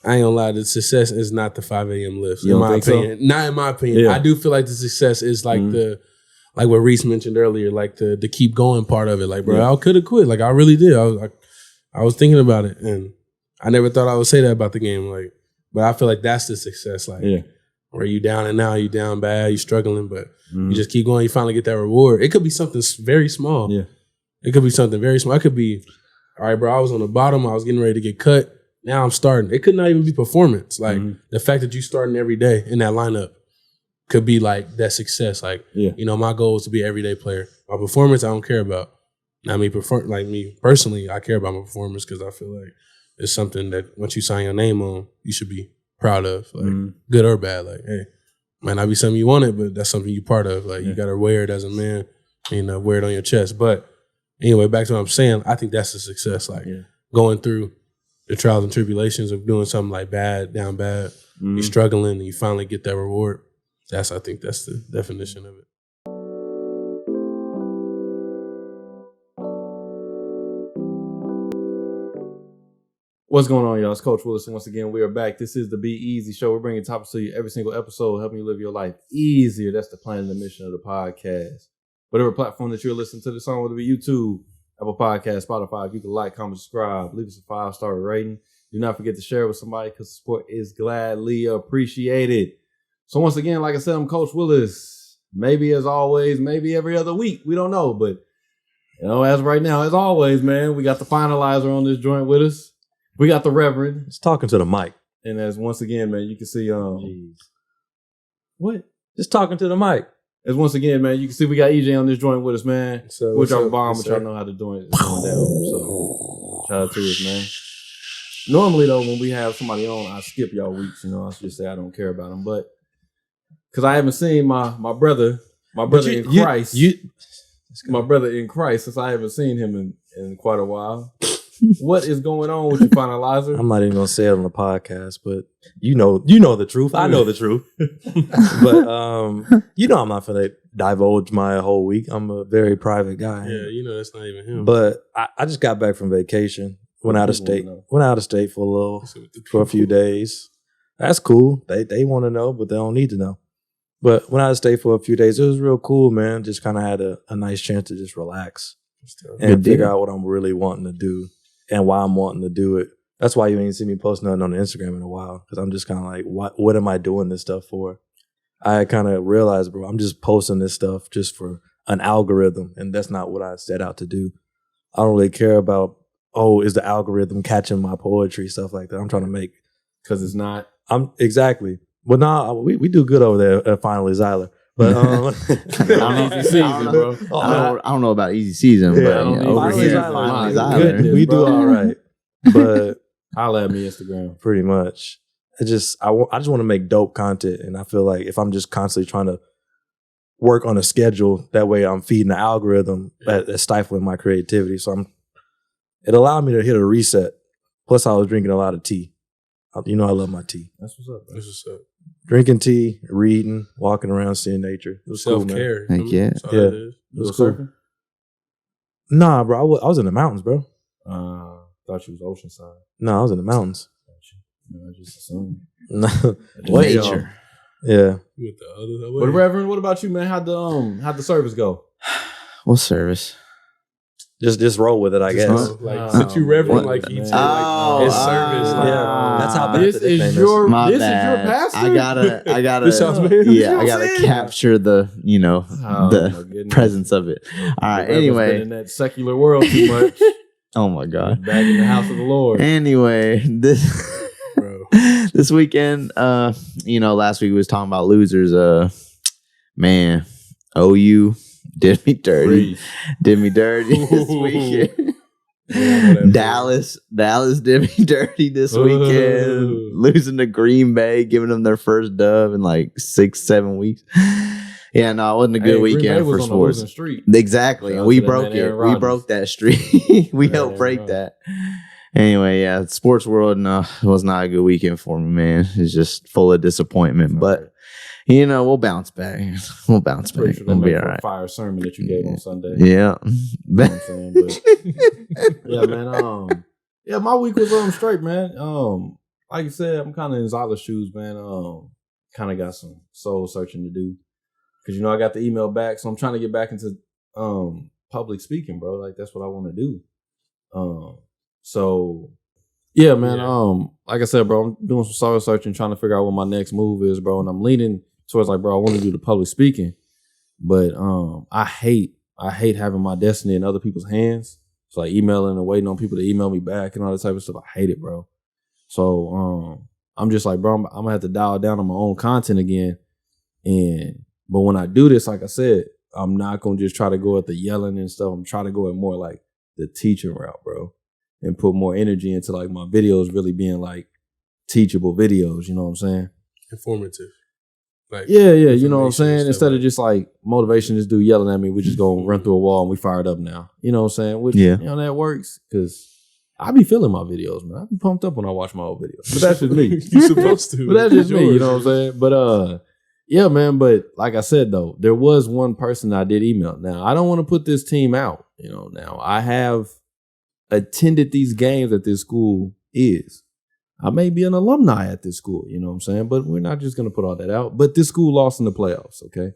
I ain't gonna lie, the success is not the 5 a.m. lifts. You In don't my think so? opinion. Not in my opinion. Yeah. I do feel like the success is like like what Reece mentioned earlier, like the keep going part of it. Like, bro, I could have quit. Like, I really did. I was thinking about it, and I never thought I would say that about the game. Like, but I feel like that's the success. Like, where you down and now, you down bad, you struggling, but you just keep going. You finally get that reward. It could be something very small. Yeah. It could be something very small. It could be, all right, bro, I was on the bottom. I was getting ready to get cut. Now I'm starting. It could not even be performance. Like, the fact that you starting every day in that lineup could be like that success. Like, you know, my goal is to be an everyday player. My performance, I don't care about. Now, me personally, I care about my performance because I feel like it's something that once you sign your name on, you should be proud of, like good or bad. Like, hey, might not be something you wanted, but that's something you're part of. Like, you got to wear it as a man, you know, wear it on your chest. But anyway, back to what I'm saying, I think that's a success. Like, going through the trials and tribulations of doing something like down bad, you're struggling, and you finally get that reward. I think that's the definition of it. What's going on, y'all? It's Coach Williz. Once again, we are back. This is the Be Eazy Show. We're bringing topics to you every single episode, helping you live your life easier. That's the plan and the mission of the podcast. Whatever platform that you're listening to this on, whether it be YouTube, Apple Podcasts, Spotify, if you can like, comment, subscribe, leave us a 5-star rating. Do not forget to share with somebody because support is gladly appreciated. So once again, like I said, I'm Coach Williz. Maybe as always, maybe every other week. We don't know, but you know, as right now, as always, man, we got the finalizer on this joint with us. We got the Reverend. Just talking to the mic. And as once again, man, you can see what? Just talking to the mic. As once again, man, you can see we got EJ on this joint with us, man. So which our bomb, which y'all know how to do it down. So shout out to us, man. Normally though, when we have somebody on, I skip y'all weeks, you know, I just say I don't care about them. But because I haven't seen my brother in Christ. My brother in Christ, since I haven't seen him in quite a while. What is going on with you, finalizer? I'm not even gonna say it on the podcast, but you know the truth. I know the truth. But you know I'm not gonna divulge my whole week. I'm a very private guy. Yeah, you know that's not even him. But I just got back from vacation. Went out of state. Went out of state for a few days. That's cool. They want to know, but they don't need to know. But went out of state for a few days. It was real cool, man. Just kind of had a nice chance to just relax and figure out what I'm really wanting to do. And why I'm wanting to do it. That's why you ain't seen me post nothing on Instagram in a while. Because I'm just kind of like, what am I doing this stuff for? I kind of realized, bro, I'm just posting this stuff just for an algorithm. And that's not what I set out to do. I don't really care about, is the algorithm catching my poetry, stuff like that. I'm trying to make. Because it's not. Exactly. Well, nah, we do good over there at Finally Zyler. But Easy season, bro. I don't know about easy season, but over here, finally Zyler. We do all right. But holla at me Instagram. Pretty much. I just want to make dope content, and I feel like if I'm just constantly trying to work on a schedule, that way I'm feeding the algorithm that's stifling my creativity. So it allowed me to hit a reset. Plus, I was drinking a lot of tea. You know I love my tea. That's what's up. That's what's up. Drinking tea, reading, walking around, seeing nature. It was self-care. Cool, man. Yeah. It was cool. Surfing? Nah, bro. I was in the mountains, bro. Thought you was oceanside. No, I was in the mountains. I just assumed. Nature. Yeah. But Reverend, what about you, man? How'd the service go? What service? Just roll with it, I guess. Since you Reverend, like EJ, like his service. That's how bad this is your pastor. I gotta I gotta capture the the presence of it. All right. Anyway, been in that secular world too much. Oh my God. Back in the house of the Lord. Anyway, this weekend, last week we was talking about losers. Man, OU did me dirty. Did me dirty this weekend. Dallas did me dirty this weekend. Losing to Green Bay, giving them their first dub in like 6-7 weeks. Yeah, no, it wasn't a good weekend for sports. Exactly. And we broke it. We broke that streak. We helped break that. Anyway, yeah, sports world, no, it was not a good weekend for me, man. It's just full of disappointment. But we'll bounce back. We'll bounce back. We'll be all right. Fire sermon that you gave on Sunday. Yeah. Yeah, man. My week was straight, man. like you said, I'm kind of in Zyler's shoes, man. Kind of got some soul searching to do. Because, you know, I got the email back, so I'm trying to get back into public speaking, bro. Like, that's what I want to do. So, yeah, man. Like I said, bro, I'm doing some soul searching, trying to figure out what my next move is, bro. And I'm leaning towards, like, bro, I want to do the public speaking. But I hate having my destiny in other people's hands. It's like emailing and waiting on people to email me back and all that type of stuff. I hate it, bro. So I'm just like, bro, I'm gonna have to dial down on my own content again. But when I do this, like I said, I'm not gonna just try to go at the yelling and stuff. I'm trying to go at more like the teaching route, bro, and put more energy into like my videos really being like teachable videos. You know what I'm saying? Informative. Like, yeah, you know what I'm saying? Instead of just like motivation, this dude yelling at me, we just gonna run through a wall and we fired up now. You know what I'm saying? Which, you know, that works because I be feeling my videos, man. I be pumped up when I watch my old videos. But that's just me. You're supposed to. But that's just me, you know what I'm saying? But yeah, man, but like I said though, there was one person I did email. Now, I don't want to put this team out, you know. Now, I have attended these games that this school is. I may be an alumni at this school, you know what I'm saying? But we're not just going to put all that out. But this school lost in the playoffs, okay?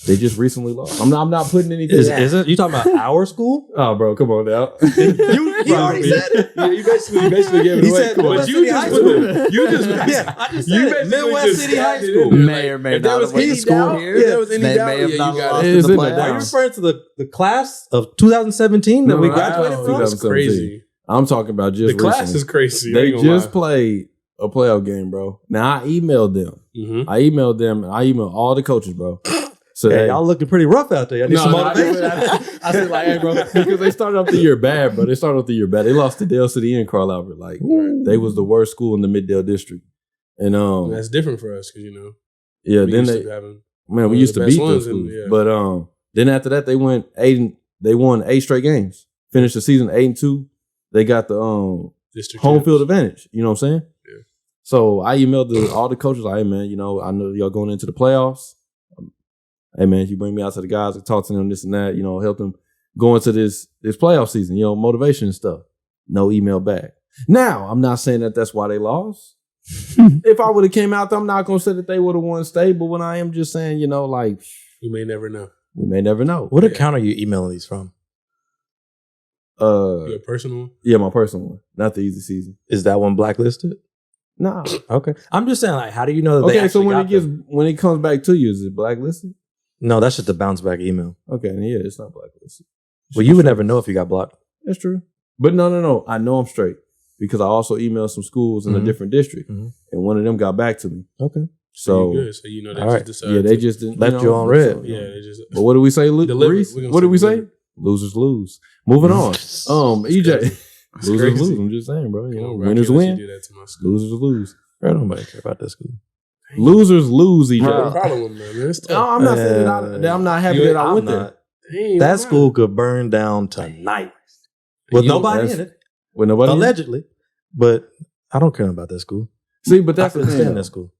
They just recently lost. I'm not putting anything out. Is it? You talking about our school? Oh, bro, come on now. He already said it. Yeah, you basically gave it He away. said Come on. Midwest You City just High put School. it. You just Yeah, I just you said it. basically Midwest just City High added it School. in. May or may If there not was have went any to school doubt, here. if there was any They doubt, may have yeah, not you got lost it. in the It's in the Are you down. playoffs. referring to the class of 2017 that we graduated Wow, from? that's crazy. I'm talking about just The class recently. is crazy. I They ain't gonna just lie. played a playoff game, bro. Now, I emailed them. Mhm. I emailed all the coaches, bro. So Hey, y'all looking pretty rough out there. Y'all need some I motivation. I said like, hey, bro. because they started off the year bad, bro. They started off the year bad. They lost to Dale City and Carl Albert. Like, they was the worst school in the Middale district. And That's different for us because, you know, yeah, we then used they to having man, we one of used the to best beat those ones in- schools. yeah. But then after that they won 8 straight games. Finished the season 8-2. They got the district home champs. field advantage. You know what I'm saying? Yeah. So I emailed all the coaches, like, hey man, you know, I know y'all going into the playoffs. Hey man, you bring me out to the guys and talk to them, this and that, you know, help them go into this playoff season, you know, motivation and stuff. No email back. Now, I'm not saying that that's why they lost. If I would have came out there, I'm not going to say that they would have won state, but when I am just saying, you know, like, We may never know. we may never know. What account are you emailing these from? Your personal one? Yeah, my personal one, not the Easy Season. Is that one blacklisted? Nah. Okay. I'm just saying, like, how do you know that they Okay, so actually when it comes back to you, is it blacklisted? No, that's just a bounce back email. Okay, then yeah, it's not blacklisted. Well, you would never know if you got blocked. That's true. But no. I know I'm straight because I also emailed some schools in a Mhm. different district, Mhm. and one of them got back to me. Okay. So you good. So you know they all just right. decided. yeah, they to- just didn't, Left you on red. so, yeah, they just. But what do we say, Delivered. Reece? We're gonna What say do we say? delivered. Losers lose. Moving on. EJ, It's losers crazy. lose. I'm just saying, bro. You Come know, on, bro, I winners can't let you win, do that to my school. losers lose. Bro, nobody care about that school. Losers lose, EJ. I have a problem with that, man. It's No, tough. I'm not saying that I'm not happy You- that I I'm went there. not. Dang, That why school not? could burn down tonight with You don't- nobody that's- in it, With nobody. allegedly. But I don't care about that school. See, but that's I the couldn't thing. stand though. that school.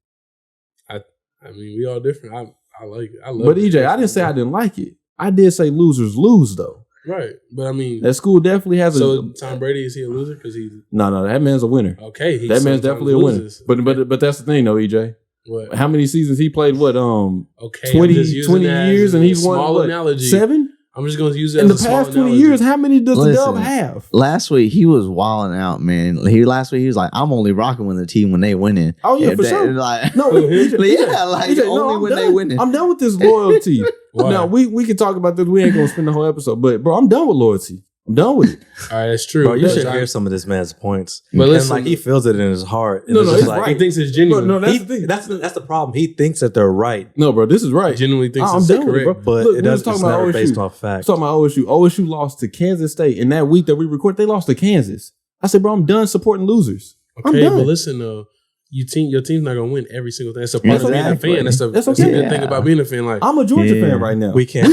I mean, we all different. I like it. I love But it. EJ, I didn't say I didn't like it. I did say losers lose though. Right, but I mean, That school definitely has so a. Tom Brady, is he a loser? Because he's No, that man's a winner. okay. He That man's sometimes definitely a winner. loses. But that's the thing though, EJ. What? How many seasons he played? What Okay, 20 I'm just using that as years, and a he's won small what, analogy. 7 I'm just going to use it in the as a small past 20 analogy. years. How many does the Dub Listen. have? Last week he was wilding out, man. Last week he was like, "I'm only rocking with the team when they winning." Oh yeah, If for they- sure. Like, No, EJ, yeah, like EJ, only I'm when they done. winning. I'm done with this loyalty. Why? Now we can talk about this. We ain't gonna spend the whole episode, but bro, I'm done with loyalty. I'm done with it. All right, that's true. Bro, you But should I- hear some of this man's points. But And listen, like he feels it in his heart. And No, it's no, just it's like, right. he thinks it's genuine. No, that's he- the thing. that's the problem. He thinks that they're right, No, bro, this is right. genuinely thinks I'm it's done with it, correct. bro. but Look, it we was doesn't. talking It's about never OSU. based off fact. Talking about OSU. OSU lost to Kansas State, and that week that we recorded, they lost to Kansas. I said, bro, I'm done supporting losers. I'm Okay, done. but listen though, your team's not gonna win every single thing. That's a part of being a Exactly. fan. That's a That's that's okay. a good thing Yeah. about being a fan. Like, I'm a Georgia Yeah. fan right now. We can't.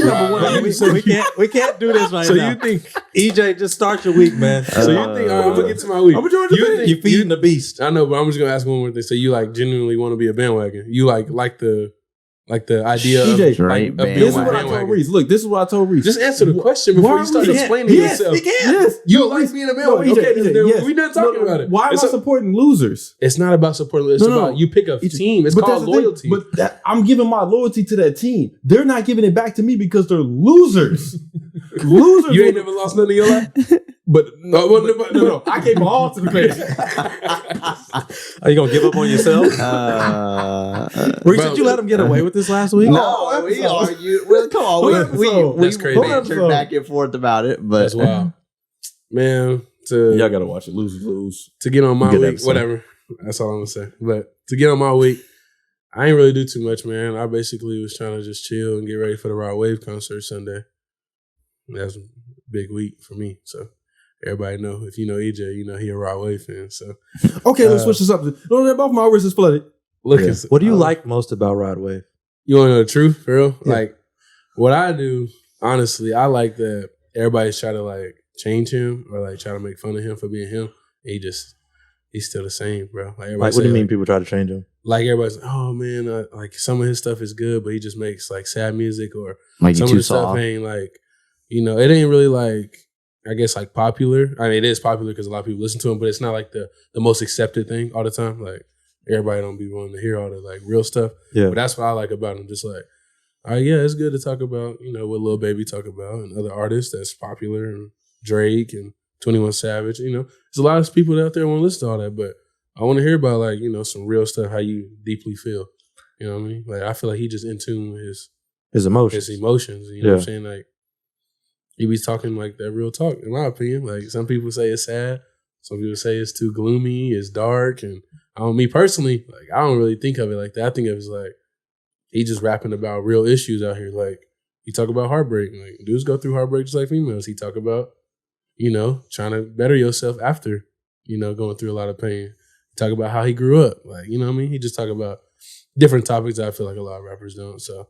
we can't do this right so now. you think? EJ, just start your week, man. So you think? All right, I'm gonna get to my week. I'm a Georgia You fan. think- You feeding the beast. I know, but I'm just gonna ask one more thing. So you like genuinely want to be a bandwagon? You like Like the idea EJ, of like right, This is what I bandwagon. told Reece. Look, this is what I told Reece. Just answer the question before you start explaining yourself. Yes. You don't like being a bandwagon. Okay, then we're not talking about it. Why am I supporting losers? It's not about supporting. It's about you pick a team. It's called loyalty. But I'm giving my loyalty to that team. They're not giving it back to me because they're losers. Losers. You ain't never lost nothing in your life? But no. I gave my all to the equation. Are you gonna give up on yourself? Reece, did you let him get away with this last week? No, we argued. Well, come on, we That's crazy. bantered back and forth about it, but That's wild, man. Y'all gotta watch it. Lose. To get on my Good week, episode. whatever. That's all I'm gonna say. But to get on my week, I ain't really do too much, man. I basically was trying to just chill and get ready for the Rod Wave concert Sunday. That's a big week for me. So everybody know, if you know EJ, you know he a Rod Wave fan. So Okay, let's switch this up. No, both my wrists is flooded. look, Yeah. What do you like most about Rod Wave? You want to know the truth, for real? Yeah. Like, what I do, honestly, I like that everybody's trying to like change him or like try to make fun of him for being him. He's still the same, bro. Like, Like, what do you mean people try to change him? Like everybody's, oh man, like some of his stuff is good, but he just makes like sad music, or like you some of too the stuff soft. ain't like, it ain't really like, I guess like popular. I mean, it is popular because a lot of people listen to him, but it's not like the most accepted thing all the time. Like everybody don't be willing to hear all the like real stuff. Yeah. But that's what I like about him. Just like, all right, yeah, it's good to talk about, what Lil Baby talk about and other artists that's popular, and Drake and 21 Savage. There's a lot of people out there want to listen to all that, but I want to hear about like, some real stuff, how you deeply feel. You know what I mean? Like I feel like he just in tune with His emotions. his emotions. You know what I'm saying? Like he be talking like that real talk, in my opinion. Like some people say it's sad, some people say it's too gloomy, it's dark, and me personally, like I don't really think of it like that. I think of it as like he just rapping about real issues out here. Like he talk about heartbreak. Like dudes go through heartbreak just like females. He talk about, trying to better yourself after, going through a lot of pain. He talk about how he grew up. Like, you know what I mean? He just talk about different topics that I feel like a lot of rappers don't. So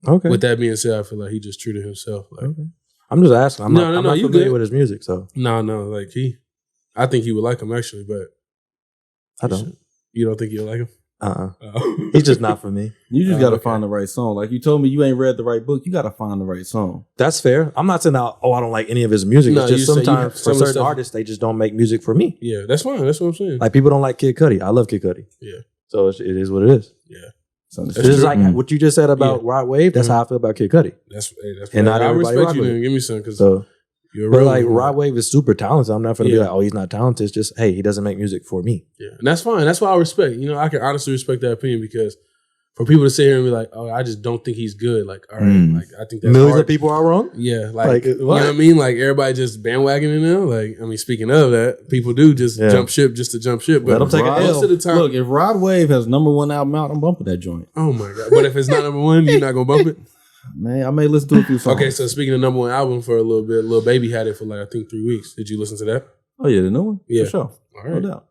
Okay. with that being said, I feel like he just true to himself. Like I'm just asking. I'm not you familiar good. with his music, so no, like I think he would like him actually, but I don't. you don't think you'll like him? He's just not for me. You just got to okay. find the right song. Like you told me, you ain't read the right book. You got to find the right song. That's fair. I'm not saying I don't like any of his music. No, It's just you say you sometimes have for some of the certain stuff- artists, they just don't make music for me. Yeah, that's fine. That's what I'm saying. Like people don't like Kid Cudi. I love Kid Cudi. Yeah. So it is what it is. Yeah. So It's just like what you just said about Rod Wave. That's Mhm. how I feel about Kid Cudi. That's And not I everybody respect rock you with then. it. Give me some because So, you're a but real like one. Rod Wave is super talented. I'm not going to be Yeah. like, oh, he's not talented. It's just, hey, he doesn't make music for me. Yeah, and that's fine. That's why I respect. I can honestly respect that opinion because for people to sit here and be like, "Oh, I just don't think he's good." Like, all right, like I think that's Millions hard. of people are wrong. Yeah, Like, you know what? what I mean? Like everybody just bandwagoning now. Like, I mean, speaking of that, people do just jump ship just to jump ship. But Let 'em take a most L. of the time, Look, if Rod Wave has #1 album out, I'm bumping that joint. oh my god! But if it's not number one, you're not gonna bump it. Man, I may listen to a few songs. Okay, so speaking of #1 album for a little bit, Lil Baby had it for like I think 3 weeks. Did you listen to that? Oh yeah, the new one. Yeah. For sure. All No right. doubt.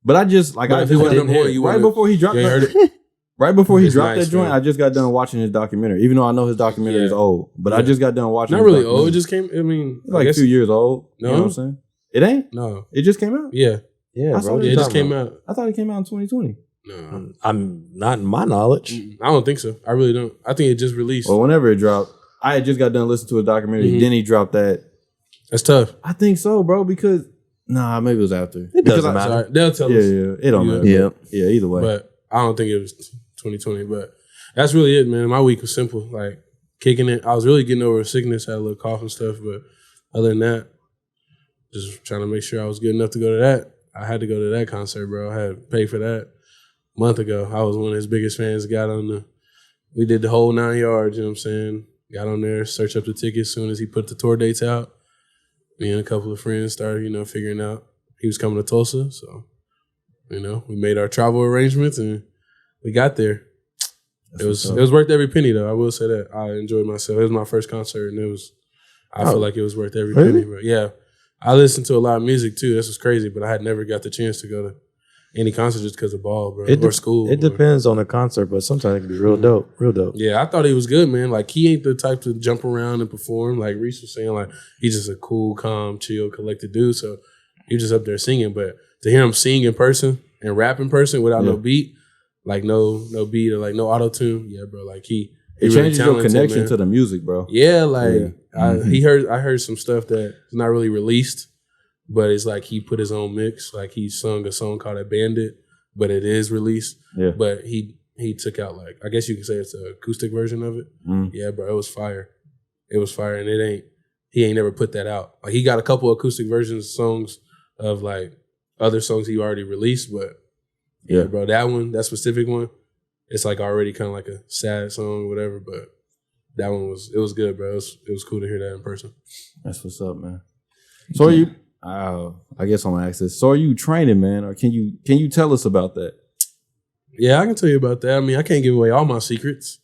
But I just like But I if just it wasn't didn't #1, hear it. you right wouldn't- before he dropped You ain't that. heard it? Right before he It's dropped nice, that joint, man. I just got done watching his documentary. Even though I know his documentary is old, but I Yeah. just got done watching. Not his really documentary. old. It just came. I mean, It's like I a guess, few years old. No? You know what I'm saying? It ain't. No. It just came out. Yeah. Yeah, I saw bro. it. Yeah. It just came out. I thought it came out in 2020. No. I'm not in my knowledge. I don't think so. I really don't. I think it just released. Well, whenever it dropped, I had just got done listening to a documentary. Mhm. Then he dropped that. That's tough. I think so, bro. Because maybe it was after. It doesn't Because matter. Sorry. They'll tell Yeah, us. it don't Yeah. matter. Yeah. Yeah, either way. But I don't think it was 2020. But that's really it, man. My week was simple. Like kicking it. I was really getting over a sickness. Had a little cough and stuff. But other than that, just trying to make sure I was good enough to go to that. I had to go to that concert, bro. I had to pay for that a month ago. I was one of his biggest fans. We did the whole 9 yards, you know what I'm saying? Got on there, searched up the tickets as soon as he put the tour dates out. Me and a couple of friends started, figuring out he was coming to Tulsa. So, we made our travel arrangements and we got there. It was worth every penny though. I will say that. I enjoyed myself. It was my first concert and I feel like it was worth every penny. But yeah. I listened to a lot of music too. This was crazy, but I had never got the chance to go to any concert just because of ball, bro, or school. It depends on the concert, but sometimes it can be real dope. Real dope. Yeah, I thought he was good, man. Like he ain't the type to jump around and perform. Like Reece was saying, like he's just a cool, calm, chill, collected dude. So he was just up there singing. But to hear him sing in person and rap in person without no beat, like no beat or like no auto tune. Yeah, bro. Like he It really changes your talented, connection man. to the music, bro. Yeah, like Yeah. I heard some stuff that's not really released, but it's like he put his own mix. Like he sung a song called "Bandit," but it is released. Yeah. But he took out like, I guess you could say it's an acoustic version of it. Yeah, bro, it was fire. It was fire, and he ain't never put that out. Like he got a couple acoustic versions songs of like other songs he already released, but yeah, bro, that specific one, it's like already kind of like a sad song or whatever, but that one was good, bro. It was cool to hear that in person. That's what's up, man. So are you? I guess I'm gonna ask this. So are you training, man, or can you tell us about that? Yeah, I can tell you about that. I mean, I can't give away all my secrets,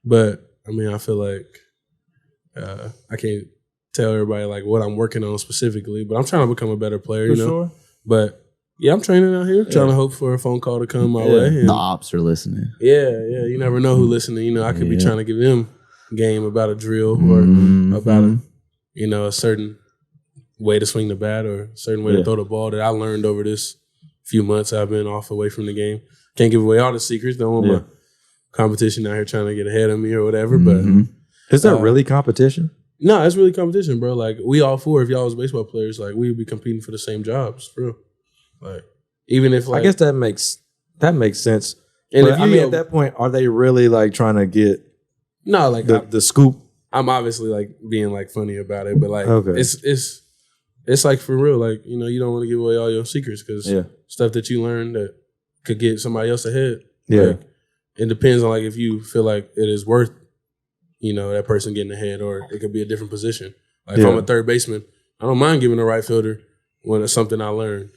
but I mean, I feel like I can't tell everybody like what I'm working on specifically, but I'm trying to become a better player, you know. Sure. But yeah, I'm training out here, trying to hope for a phone call to come my way. And The ops are listening. yeah, you never know who's listening. You know, I could be trying to give them game about a drill or about a certain way to swing the bat or a certain way to throw the ball that I learned over this few months I've been off away from the game. Can't give away all the secrets. Don't want my competition out here trying to get ahead of me or whatever. But is that really competition? No, it's really competition, bro. Like we all four, if y'all was baseball players, like we would be competing for the same jobs, for real. Like even if like, I guess that makes sense. And But, if you I mean, at that point, are they really like trying to get the scoop? I'm obviously like being like funny about it, but like Okay. it's like for real. Like, you know, you don't want to give away all your secrets because stuff that you learn that could get somebody else ahead. Yeah. Like, it depends on like if you feel like it is worth, you know, that person getting ahead, or it could be a different position. Like if I'm a third baseman, I don't mind giving a right fielder when it's something I learned.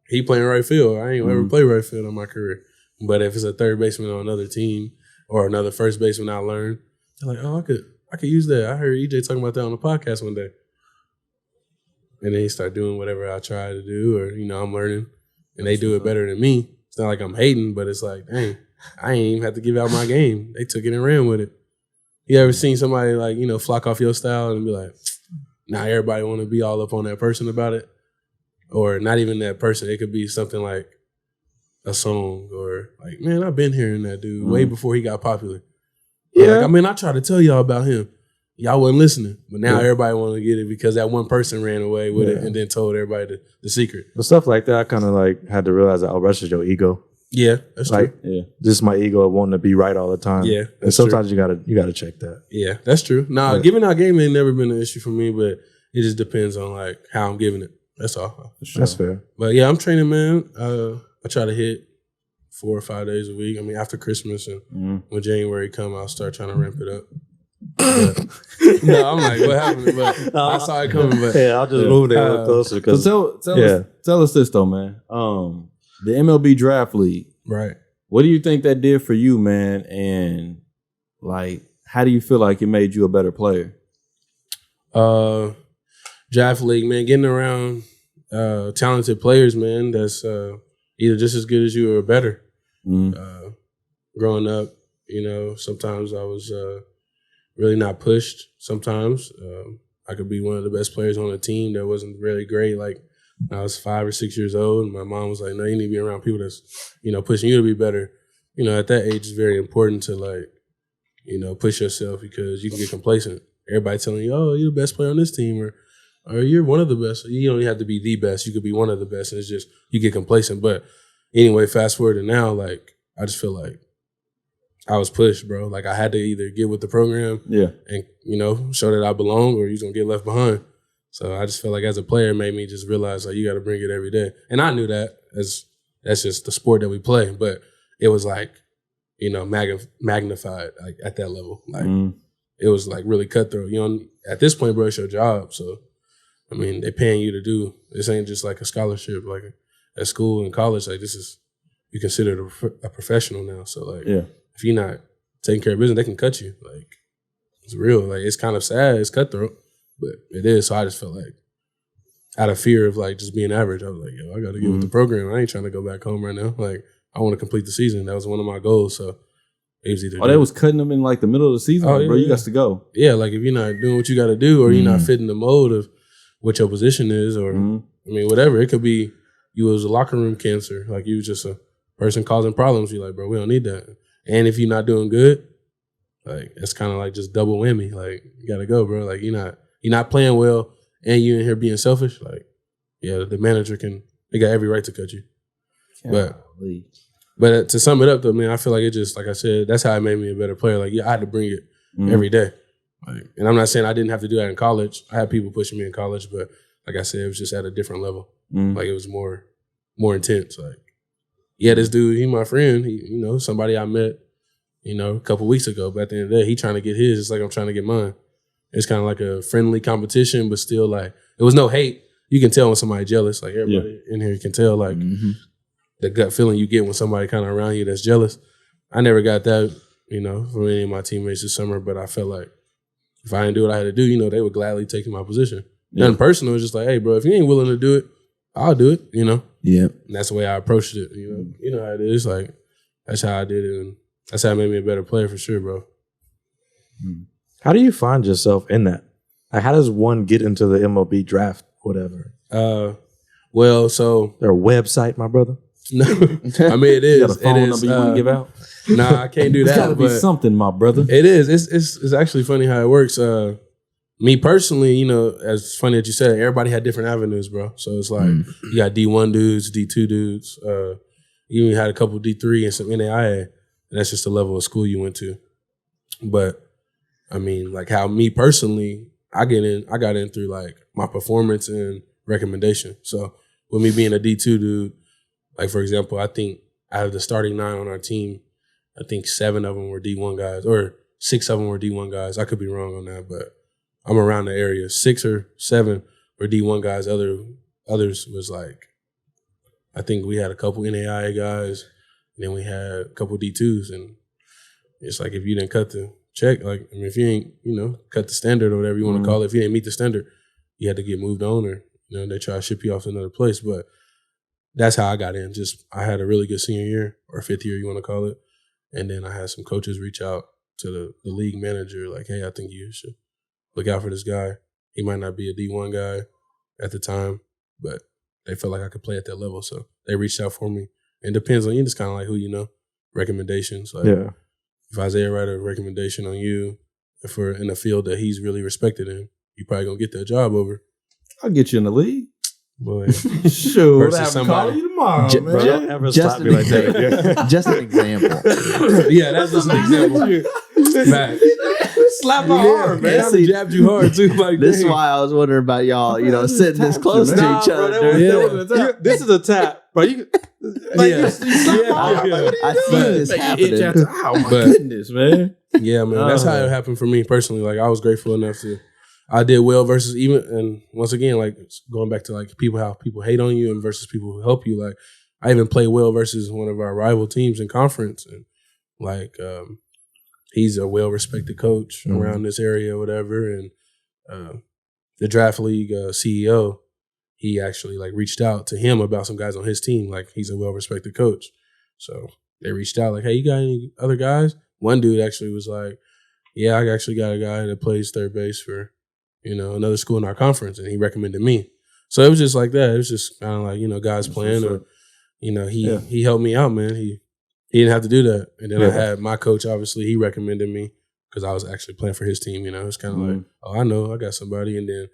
He playing right field. I ain't gonna ever play right field in my career. But if it's a third baseman on another team or another first baseman I learned, they're like, oh, I could use that. I heard EJ talking about that on the podcast one day. And then he start doing whatever I try to do, or, you know, I'm learning and they do it better than me. It's not like I'm hating, but it's like, dang, I ain't even have to give out my game. They took it and ran with it. You ever seen somebody like, you know, flock off your style and be like, nah, everybody want to be all up on that person about it? Or not even that person. It could be something like a song or like, man, I've been hearing that dude way before he got popular. Yeah. Like, I mean, I tried to tell y'all about him. Y'all wasn't listening. But now everybody want to get it because that one person ran away with it and then told everybody the secret. But stuff like that, I kind of like had to realize that, oh, that's just your ego. Yeah, that's Like, true. this is my ego of wanting to be right all the time. Yeah, and that's sometimes you gotta check that. Yeah, that's true. Nah, giving out game ain't never been an issue for me, but it just depends on like how I'm giving it. That's all. That's fair. But yeah, I'm training, man. I try to hit 4 or 5 days a week. I mean, after Christmas and when January come, I'll start trying to ramp it up. But, no, I'm like, what happened? But I saw it coming. But I'll just move there a little closer. Cause, So tell us this though, man. The MLB Draft League. right. What do you think that did for you, man? And like, how do you feel like it made you a better player? Draft league, man, getting around talented players, man, that's either just as good as you or better. Growing up, you know, sometimes I was really not pushed. Sometimes I could be one of the best players on a team that wasn't really great. Like I was 5 or 6 years old, and my mom was like, no, you need to be around people that's, you know, pushing you to be better. You know, at that age, it's very important to like, you know, push yourself because you can get complacent. Everybody telling you, oh, you're the best player on this team, or you're one of the best. You don't have to be the best. You could be one of the best, and it's just you get complacent. But anyway, fast forward to now, like I just feel like I was pushed, bro. Like I had to either get with the program, and you know, show that I belong, or you're gonna get left behind. So I just feel like as a player, it made me just realize like you got to bring it every day. And I knew that as that's just the sport that we play, but it was like, you know, magnified like at that level. Like it was like really cutthroat. You know, at this point, bro, it's your job. So I mean, they're paying you to do this. Ain't just like a scholarship. Like at school and college, like this is you considered a professional now. So like, if you're not taking care of business, they can cut you. Like it's real. Like it's kind of sad. It's cutthroat, but it is. So I just felt like out of fear of like just being average, I was like, yo, I got to get with the program. I ain't trying to go back home right now. Like I want to complete the season. That was one of my goals. So it was either they was cutting them in like the middle of the season, bro. You got to go. Yeah, like if you're not doing what you got to do, or you're not fitting the mold of what your position is, or I mean, whatever. It could be you was a locker room cancer, like you was just a person causing problems, you're like, bro, we don't need that. And if you're not doing good, like it's kind of like just double whammy. Like you gotta go, bro. Like you're not playing well, and you in here being selfish. Like yeah, the manager they got every right to cut you. But to sum it up though, man, I feel like it just, like I said, that's how it made me a better player. Like I had to bring it every day. Like, and I'm not saying I didn't have to do that in college. I had people pushing me in college, but like I said, it was just at a different level. Like it was more intense. Like, yeah, this dude, he my friend. He, somebody I met, a couple weeks ago. But at the end of the day, he trying to get his. It's like I'm trying to get mine. It's kind of like a friendly competition, but still like, it was no hate. You can tell when somebody's jealous. Like everybody in here can tell like the gut feeling you get when somebody kind of around you that's jealous. I never got that, from any of my teammates this summer, but I felt like if I didn't do what I had to do, they would gladly take my position. Nothing personal. It's just like, hey, bro, if you ain't willing to do it, I'll do it, Yeah. And that's the way I approached it, You know how it is. Like, that's how I did it. And that's how it made me a better player for sure, bro. How do you find yourself in that? Like, how does one get into the MLB draft, whatever? Well, so their website, my brother. No, I mean it is. You got a phone number you want to give out? Nah, I can't do that. It's got to be something, my brother. It is. It's actually funny how it works. Me personally, as funny that you said, everybody had different avenues, bro. So it's like you got D1 dudes, D2 dudes. You even had a couple D3 and some NAIA. And that's just the level of school you went to. But I mean, like how me personally, I got in through like my performance and recommendation. So with me being a D2 dude, like for example, I think out of the starting 9 on our team, I think 7 of them were D1 guys, or 6 of them were D1 guys. I could be wrong on that, but I'm around the area. 6 or 7 were D1 guys. Others was like, I think we had a couple NAIA guys, and then we had a couple D2s, and it's like if you didn't cut the check, like I mean, if you ain't cut the standard or whatever you want to call it, if you didn't meet the standard, you had to get moved on, or they try to ship you off to another place. But that's how I got in. Just I had a really good senior year, or 5th year, you want to call it. And then I had some coaches reach out to the league manager, like, hey, I think you should look out for this guy. He might not be a D1 guy at the time, but they felt like I could play at that level. So they reached out for me. And it depends on you. It's kind of like who you know. Recommendations. Like if Isaiah write a recommendation on you, if we're in a field that he's really respected in, you probably going to get that job over. I'll get you in the league. Boy. Sure. Versus I'm calling you tomorrow, man. Don't ever stop me like that. Just an example. Yeah, that's just an example. Man. Slap my arm, man. I jabbed you hard too. Like, This is why I was wondering about y'all, sitting this close to each other. This is a tap, bro. You I see this happening. Oh my goodness, man. Yeah, man. That's how it happened for me personally. Like I was grateful enough to I did well versus even, and once again, like going back to like how people hate on you and versus people who help you. Like I even played well versus one of our rival teams in conference, and like he's a well-respected coach around this area or whatever. And the draft league CEO, he actually like reached out to him about some guys on his team. Like he's a well-respected coach. So they reached out like, hey, you got any other guys? One dude actually was like, yeah, I actually got a guy that plays third base for, another school in our conference, and he recommended me. So it was just like that. It was just kind of like, guys playing, or, he helped me out, man. He didn't have to do that. And then I had my coach, obviously, he recommended me because I was actually playing for his team. It's kind of like, oh, I know, I got somebody. And then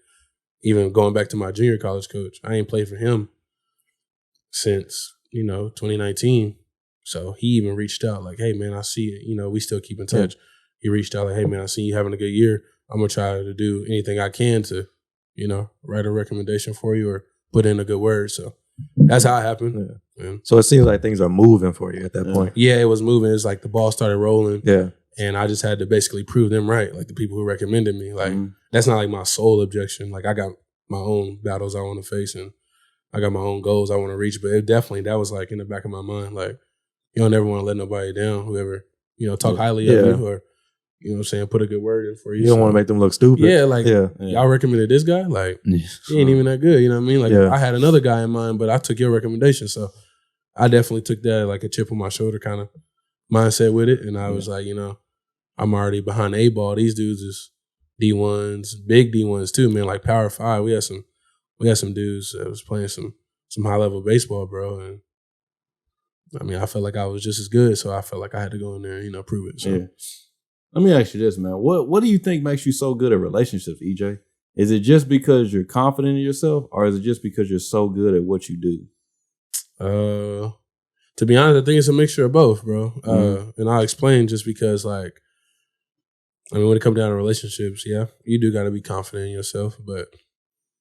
even going back to my junior college coach, I ain't played for him since, 2019. So he even reached out like, hey, man, I see it. We still keep in touch. He reached out like, hey, man, I see you having a good year. I'm going to try to do anything I can to, write a recommendation for you or put in a good word. So that's how it happened. Yeah. So it seems like things are moving for you at that point. Yeah, it was moving. It's like the ball started rolling. Yeah. And I just had to basically prove them right, like the people who recommended me. Like, that's not like my sole objection. Like, I got my own battles I want to face, and I got my own goals I want to reach. But that was like in the back of my mind. Like, you don't ever want to let nobody down, whoever, talk highly of you or, put a good word in for you. You don't want to make them look stupid. Yeah, like, y'all recommended this guy? Like, he ain't even that good, you know what I mean? Like, I had another guy in mind, but I took your recommendation. So I definitely took that like a chip on my shoulder kind of mindset with it. And I was like, I'm already behind the 8-ball. These dudes is D1s, big D1s too, man, like Power 5. We had some dudes that was playing some high-level baseball, bro. And I mean, I felt like I was just as good, so I felt like I had to go in there and, prove it. So. Yeah. Let me ask you this, man. What do you think makes you so good at relationships, EJ? Is it just because you're confident in yourself, or is it just because you're so good at what you do? To be honest, I think it's a mixture of both, bro. And I'll explain just because, like, I mean, when it comes down to relationships, yeah, you do got to be confident in yourself, but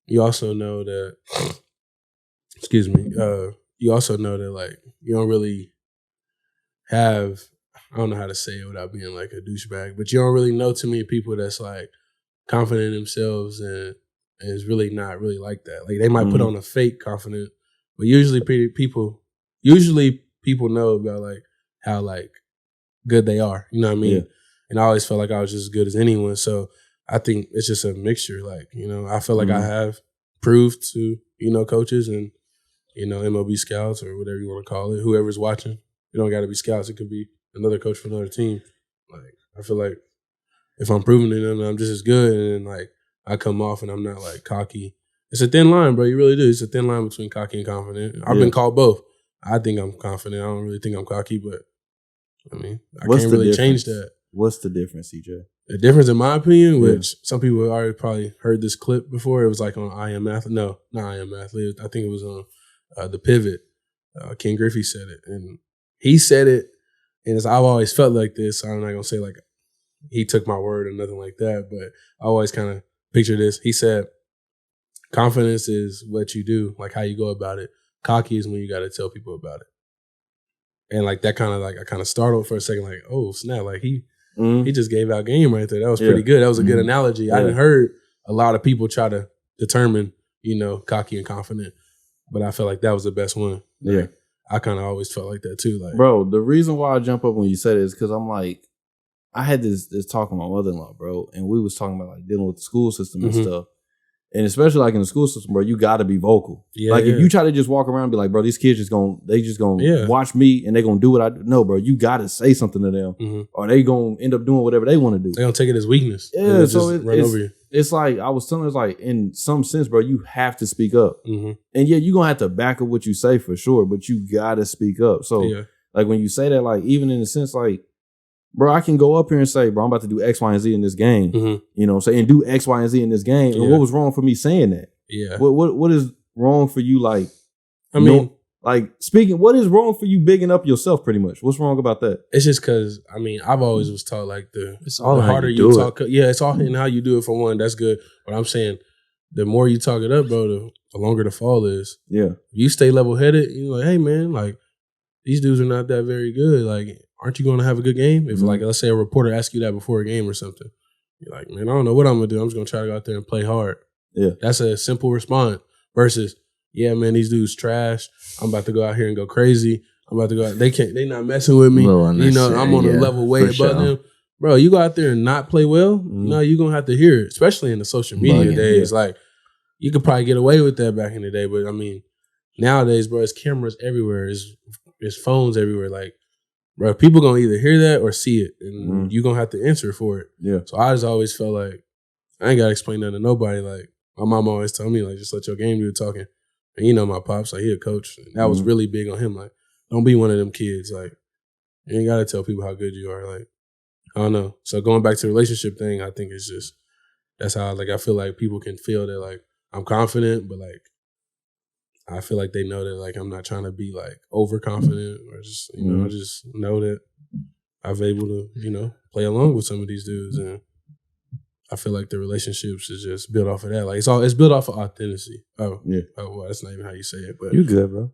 you also know that, excuse me, you also know that, like, you don't really have, I don't know how to say it without being like a douchebag, but you don't really know too many people that's like confident in themselves and is really not really like that. Like they might put on a fake confident, but usually people know about like how like good they are. You know what I mean? Yeah. And I always felt like I was just as good as anyone. So I think it's just a mixture. Like, I feel like I have proved to, coaches and, MLB scouts or whatever you want to call it, whoever's watching. It don't got to be scouts. It could be another coach for another team. Like, I feel like if I'm proving to them that I'm just as good and like I come off and I'm not like cocky. It's a thin line, bro. You really do. It's a thin line between cocky and confident. I've been called both. I think I'm confident. I don't really think I'm cocky, but I mean, I can't really change that. What's the difference, EJ? The difference, in my opinion, which some people have already probably heard this clip before. It was like on I Am Athlete. No, not I Am Athlete. I think it was on The Pivot. Ken Griffey said it. And he said it, and I've always felt like this. So I'm not going to say like he took my word or nothing like that, but I always kind of picture this. He said, confidence is what you do, like how you go about it. Cocky is when you got to tell people about it. And like that kind of like, I kind of startled for a second, like, oh, snap, like he just gave out game right there. That was pretty good. That was a good analogy. I hadn't heard a lot of people try to determine, cocky and confident, but I felt like that was the best one. Yeah. Like, I kind of always felt like that too. Like, bro, the reason why I jump up when you said it is because I'm like, I had this talk with my mother-in-law, bro, and we was talking about like dealing with the school system and stuff. And especially like in the school system, bro, you got to be vocal. Yeah, like if you try to just walk around and be like, bro, these kids just gonna watch me and they gonna do what I do. No, bro, you got to say something to them, or they gonna end up doing whatever they want to do. They gonna take it as weakness. Yeah, so it's like I was telling her, it's like in some sense, bro, you have to speak up, and yeah, you gonna have to back up what you say for sure, but you got to speak up. So like when you say that, like even in the sense like, bro, I can go up here and say, bro, I'm about to do X, Y, and Z in this game. You know what I'm saying? And do X, Y, and Z in this game. And what was wrong for me saying that? Yeah. What is wrong for you, like, speaking, what is wrong for you bigging up yourself pretty much? What's wrong about that? It's just because, I mean, I've always was taught like it's all the harder you talk. Yeah, it's all in how you do it for one. That's good. But I'm saying the more you talk it up, bro, the longer the fall is. Yeah. If you stay level-headed, you're like, hey, man, like, these dudes are not that very good. Like, aren't you going to have a good game? If like, let's say a reporter asks you that before a game or something, you're like, man, I don't know what I'm going to do. I'm just going to try to go out there and play hard. Yeah. That's a simple response versus, yeah, man, these dudes trash. I'm about to go out here and go crazy. I'm about to go out. They not messing with me. I'm on a level way above them. Bro, you go out there and not play well, no, you're going to have to hear it, especially in the social media days. Yeah. Like, you could probably get away with that back in the day, but I mean, nowadays, bro, it's cameras everywhere. There's phones everywhere. Like, bro, people gonna either hear that or see it, and you gonna have to answer for it. Yeah. So I just always felt like I ain't gotta explain nothing to nobody. Like my mom always told me, like, just let your game do the talking. And my pops, like, he a coach. And that was really big on him. Like, don't be one of them kids. Like, you ain't gotta tell people how good you are. Like, I don't know. So going back to the relationship thing, I think it's just that's how I feel like people can feel that like I'm confident, but like I feel like they know that like I'm not trying to be like overconfident or just I just know that I've able to play along with some of these dudes, and I feel like the relationships is just built off of that. Like it's built off of authenticity. Oh well, that's not even how you say it, but you good, bro.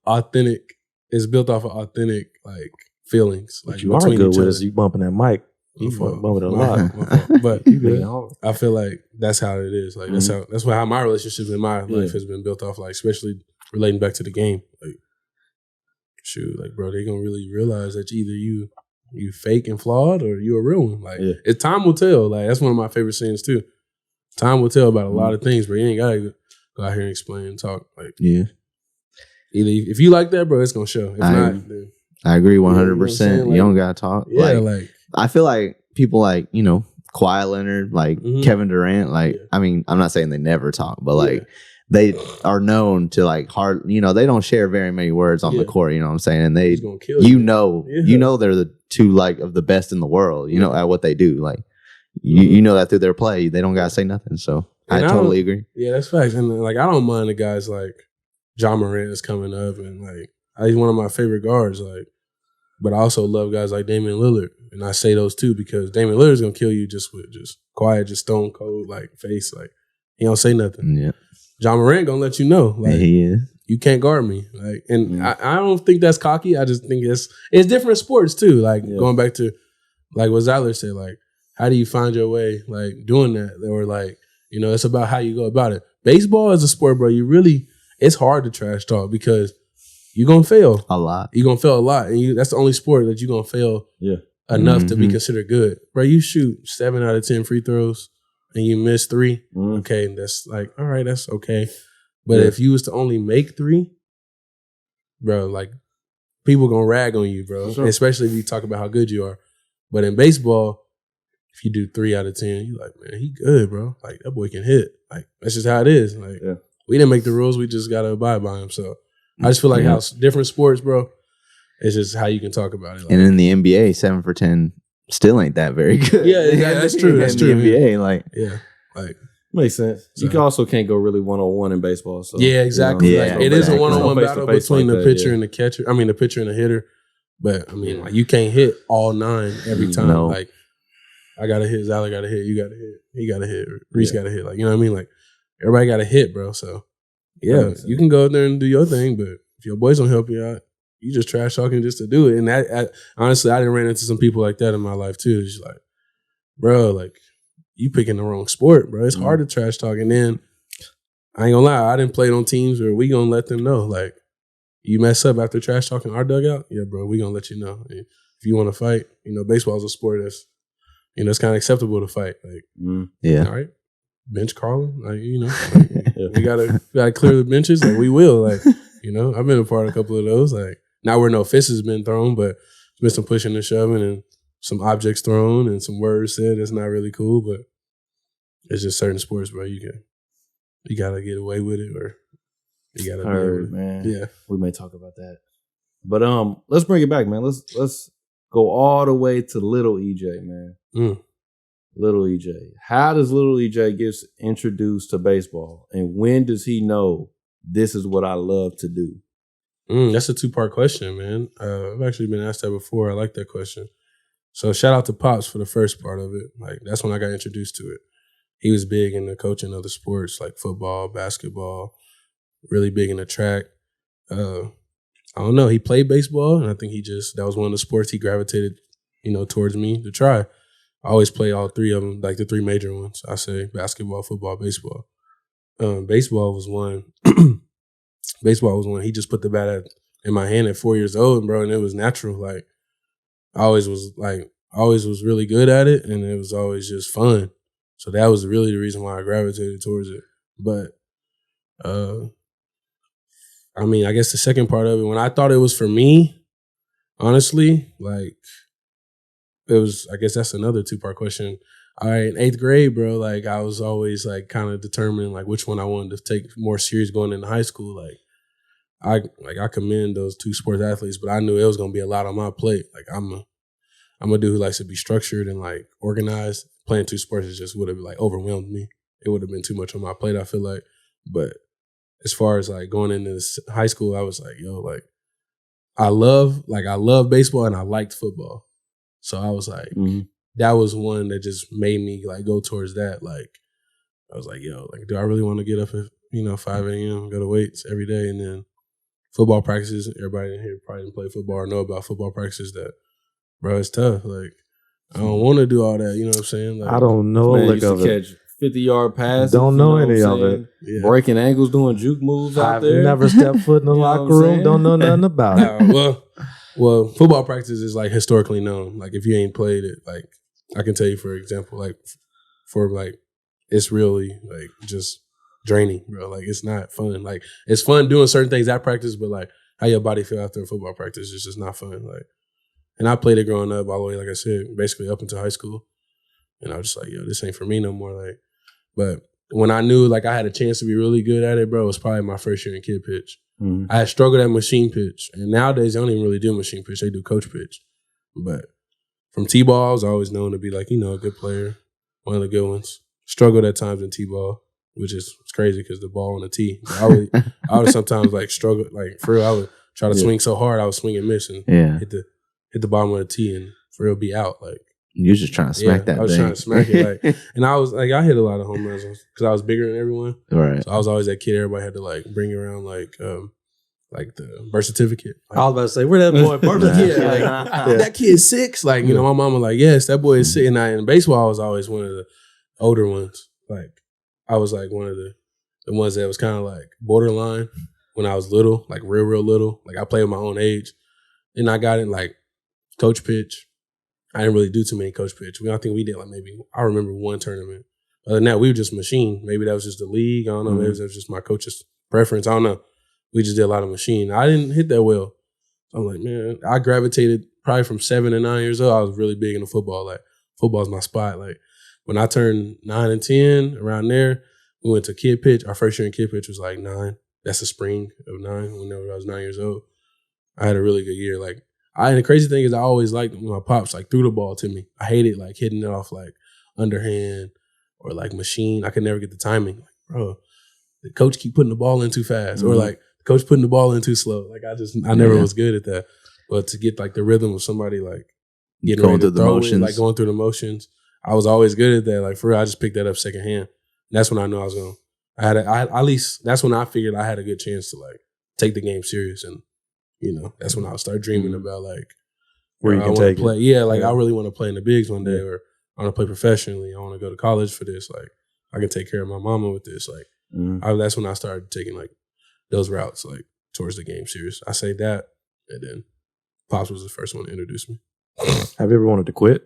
Authentic. It's built off of authentic like feelings. Like but you are good with us. You bumping that mic. You bumping a lot, but you good. I feel like that's how it is. Like that's how my relationships in my life has been built off. Like especially relating back to the game. Like shoot, like bro, they gonna really realize that either you fake and flawed or you a real one. Like it's time will tell. Like that's one of my favorite scenes too. Time will tell about a lot of things, but you ain't gotta go out here and explain and talk. Like either if you like that, bro, it's gonna show. If not, then I agree 100%. You don't gotta talk. Yeah, like I feel like people like, Kawhi Leonard, like Kevin Durant, like, I mean, I'm not saying they never talk, but like they are known to like they don't share very many words on the court, you know what I'm saying? And they, He's gonna kill you. They're the two like of the best in the world, at what they do. Like you know that through their play, they don't gotta say nothing. So I totally agree. Yeah, that's facts. And like I don't mind the guys like John Morant is coming up, and like he's one of my favorite guards. Like, but I also love guys like Damian Lillard, and I say those two because Damian Lillard's gonna kill you just with quiet, just stone cold like face. Like he don't say nothing. Yeah. John Morant gonna let you know, like he is. You can't guard me. Like, and I don't think that's cocky. I just think it's different sports too. Like going back to like what Zyler said, like how do you find your way like doing that? Or like, it's about how you go about it. Baseball is a sport, bro. It's hard to trash talk because you're gonna fail a lot. You're gonna fail a lot. And that's the only sport that you're gonna fail enough to be considered good. Bro, you shoot 7 out of 10 free throws and you miss 3. Okay, that's like, all right, that's okay. But if you was to only make 3, bro, like people gonna rag on you, bro. Sure. Especially if you talk about how good you are. But in baseball, if you do 3 out of 10, you're like, man, he good, bro. Like that boy can hit. Like that's just how it is. Like we didn't make the rules, we just gotta abide by them. So I just feel like how different sports, bro, it's just how you can talk about it. Like, and in the NBA, 7 for 10 still ain't that very good. Yeah, that's true. That's true. In the NBA, like makes sense. So. You also can't go really 1-on-1 in baseball. So yeah, exactly. Like, it is a 1-on-1 battle between like the pitcher and the catcher. I mean, the pitcher and the hitter. But I mean, like you can't hit all 9 every time. No. Like I gotta hit, Zyler gotta hit, you gotta hit, he gotta hit, Reece gotta hit. Like you know what I mean? Like everybody gotta hit, bro. So yeah, you can go out there and do your thing, but if your boys don't help you out, you just trash talking just to do it. And honestly, I didn't run into some people like that in my life too. It's just like, bro, like you picking the wrong sport, bro. It's hard to trash talk. And then I ain't gonna lie, I didn't play on teams where we gonna let them know, like, you mess up after trash talking our dugout, yeah, bro, we gonna let you know. And if you want to fight, baseball is a sport that's, it's kind of acceptable to fight. Like, all right, bench Carlin, like, we gotta clear the benches, like we will, like, I've been a part of a couple of those, like, not where no fists has been thrown, but there's been some pushing and shoving and some objects thrown and some words said that's not really cool, but it's just certain sports, bro. You gotta get away with it, or you gotta be man. Yeah, we may talk about that, but let's bring it back, man. Let's go all the way to little EJ, man. Little EJ. How does little EJ get introduced to baseball, and when does he know this is what I love to do? That's a 2-part question, man. I've actually been asked that before. I like that question. So shout out to Pops for the first part of it. Like that's when I got introduced to it. He was big in the coaching other sports like football, basketball, really big in the track. I don't know. He played baseball, and I think that was one of the sports he gravitated, towards me to try. I always play all 3 of them, like the 3 major ones. I say basketball, football, baseball. Baseball was one. Baseball was one. He just put the bat in my hand at 4 years old, bro, and it was natural. Like I always was really good at it, and it was always just fun. So that was really the reason why I gravitated towards it. But I mean, I guess the second part of it, when I thought it was for me, honestly, like it was, I guess that's another 2-part question. All right, in 8th grade, bro, like I was always like kind of determining like which one I wanted to take more serious going into high school. Like I commend those 2 sports athletes, but I knew it was gonna be a lot on my plate. Like I'm a dude who likes to be structured and like organized. Playing 2 sports just would have like overwhelmed me. It would have been too much on my plate, I feel like. But as far as like going into this high school, I was like, yo, like I love baseball and I liked football. So I was like, that was one that just made me like go towards that. Like I was like, yo, like do I really want to get up at 5 a.m. go to weights every day, and then football practices? Everybody in here probably didn't play football or know about football practices. That, bro, it's tough. Like I don't want to do all that. You know what I'm saying? Like, I don't know. Used to catch 50-yard passes. Don't know any of it. Yeah. Breaking ankles, doing juke moves out there. I've never stepped foot in the locker room. Don't know nothing about it. Well, football practice is like historically known. Like if you ain't played it, like I can tell you, for example, like it's really like just draining, bro. Like it's not fun. Like it's fun doing certain things at practice, but like how your body feel after a football practice is just not fun. Like, and I played it growing up all the way, like I said, basically up until high school. And I was just like, yo, this ain't for me no more. Like, but when I knew like I had a chance to be really good at it, bro, it was probably my first year in kid pitch. I had struggled at machine pitch, and nowadays they don't even really do machine pitch; they do coach pitch. But from T-ball, I was always known to be like, a good player, one of the good ones. Struggled at times in T-ball, which is crazy because the ball on the tee. I would sometimes like struggle, like for real. I would try to swing so hard, I would swing and miss, and hit the bottom of the tee, and for real be out. Like you was just trying to smack that. I was trying to smack it, like, and I was like, I hit a lot of home runs because I was bigger than everyone. Right. So I was always that kid. Everybody had to like bring around like the birth certificate. Like, I was about to say, where that boy birth certificate? That kid's 6. Like, my mama like, yes, that boy is 6. And in baseball, I was always one of the older ones. Like, I was like one of the ones that was kind of like borderline when I was little, like real little. Like I played with my own age. And I got in like coach pitch. I didn't really do too many coach pitch. I think we did like maybe, I remember one tournament. Other than that, we were just machine. Maybe that was just the league. I don't know. Maybe that was just my coach's preference. I don't know. We just did a lot of machine. I didn't hit that well. So I'm like, man, I gravitated probably from 7 to 9 years old. I was really big into football. Like football's my spot. Like when I turned 9 and 10, around there, we went to kid pitch. Our first year in kid pitch was like 9. That's the spring of 9. Whenever I was 9 years old, I had a really good year. Like and the crazy thing is I always liked when my pops like threw the ball to me. I hated like hitting it off like underhand or like machine. I could never get the timing. Like, bro, the coach keep putting the ball in too fast, or like the coach putting the ball in too slow. Like I never was good at that. But to get like the rhythm of somebody like getting going ready through to the throw motions, it, like going through the motions, I was always good at that. Like for real, I just picked that up secondhand. And that's when I knew I was going. At least that's when I figured I had a good chance to like take the game serious, and that's when I would start dreaming about like where you can take play. it. Yeah, like I really want to play in the bigs one day, or I want to play professionally. I want to go to college for this. Like I can take care of my mama with this. Like that's when I started taking like those routes, like towards the game serious. I say that, and then Pops was the first one to introduce me. Have you ever wanted to quit?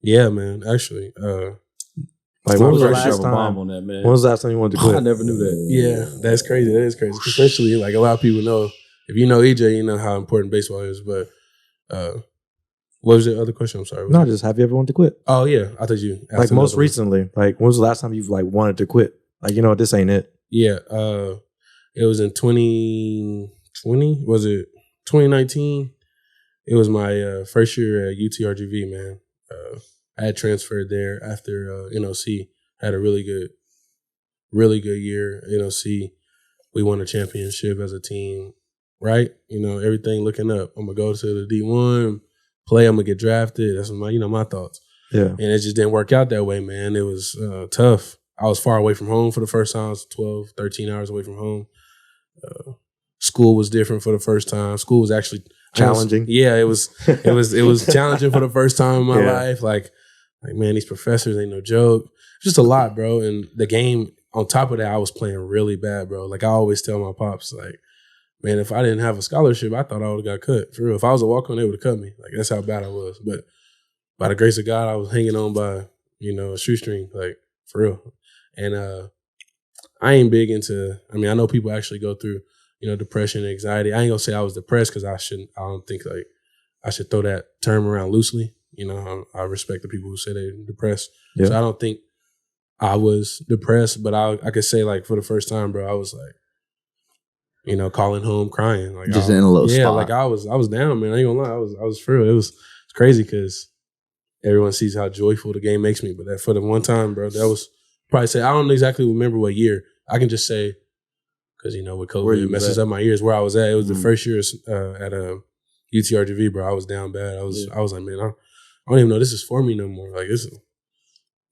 Yeah, man. Actually, like when was the last drop a bomb time? on that, man. When was the last time you wanted to quit? I never knew that. yeah, that's crazy. That is crazy. Especially like a lot of people know. If you know EJ, you know how important baseball is. But what was the other question? I'm sorry. No, just have you ever wanted to quit? Oh yeah, I thought you asked like most another one. recently. Like when was the last time you've like wanted to quit? Like what, this ain't it. Yeah, it was in 2020. Was it 2019? It was my first year at UTRGV, man. I had transferred there after NOC. Had a really good year. NOC, we won a championship as a team, right? Everything looking up. I'm gonna go to the D1, play. I'm gonna get drafted. That's my thoughts. Yeah, and it just didn't work out that way, man. It was tough. I was far away from home for the first time. I was 12, 13 hours away from home. School was different for the first time. School was actually challenging. It was challenging for the first time in my life. Like, man, these professors ain't no joke. Just a lot, bro. And the game, on top of that, I was playing really bad, bro. Like I always tell my pops, like, man, if I didn't have a scholarship, I thought I would have got cut. For real. If I was a walk-on, they would have cut me. Like that's how bad I was. But by the grace of God, I was hanging on by, a shoestring, like for real. And I ain't big into, I know people actually go through, depression and anxiety. I ain't gonna say I was depressed because I don't think like I should throw that term around loosely. I respect the people who say they're depressed. Yeah. So I don't think I was depressed, but I could say like for the first time, bro, I was like, calling home crying. Like just in a little spot. Yeah, like I was down, man. I ain't gonna lie. I was for real. It's crazy because everyone sees how joyful the game makes me. But that for the one time, bro, that was probably say, I don't exactly remember what year. I can just say, because, with COVID, it messes up my years, where I was at. It was the first year at UTRGV, bro. I was down bad. I was like, man, I don't even know this is for me no more. Like, this is,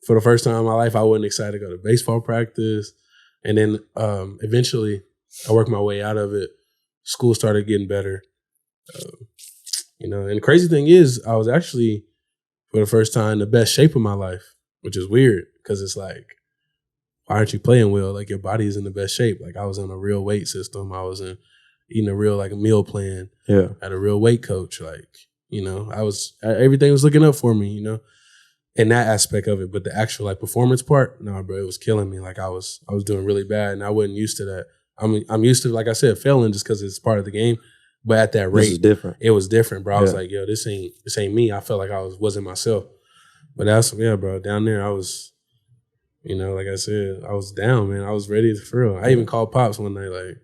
for the first time in my life, I wasn't excited to go to baseball practice. And then eventually, I worked my way out of it. School started getting better. And the crazy thing is, I was actually, for the first time, in the best shape of my life, which is weird because it's like, why aren't you playing well? Like your body is in the best shape. Like I was on a real weight system. I was eating a real like a meal plan. Yeah. Had a real weight coach. Like, everything was looking up for me, in that aspect of it. But the actual like performance part, no, bro, it was killing me. Like I was doing really bad and I wasn't used to that. I'm used to, like I said, failing just because it's part of the game. But at that rate, this is different. It was different, bro. I was like, yo, this ain't me. I felt like I wasn't myself. But bro, down there I was You know, like I said, I was down, man. I was ready for real. I even called Pops one night, like,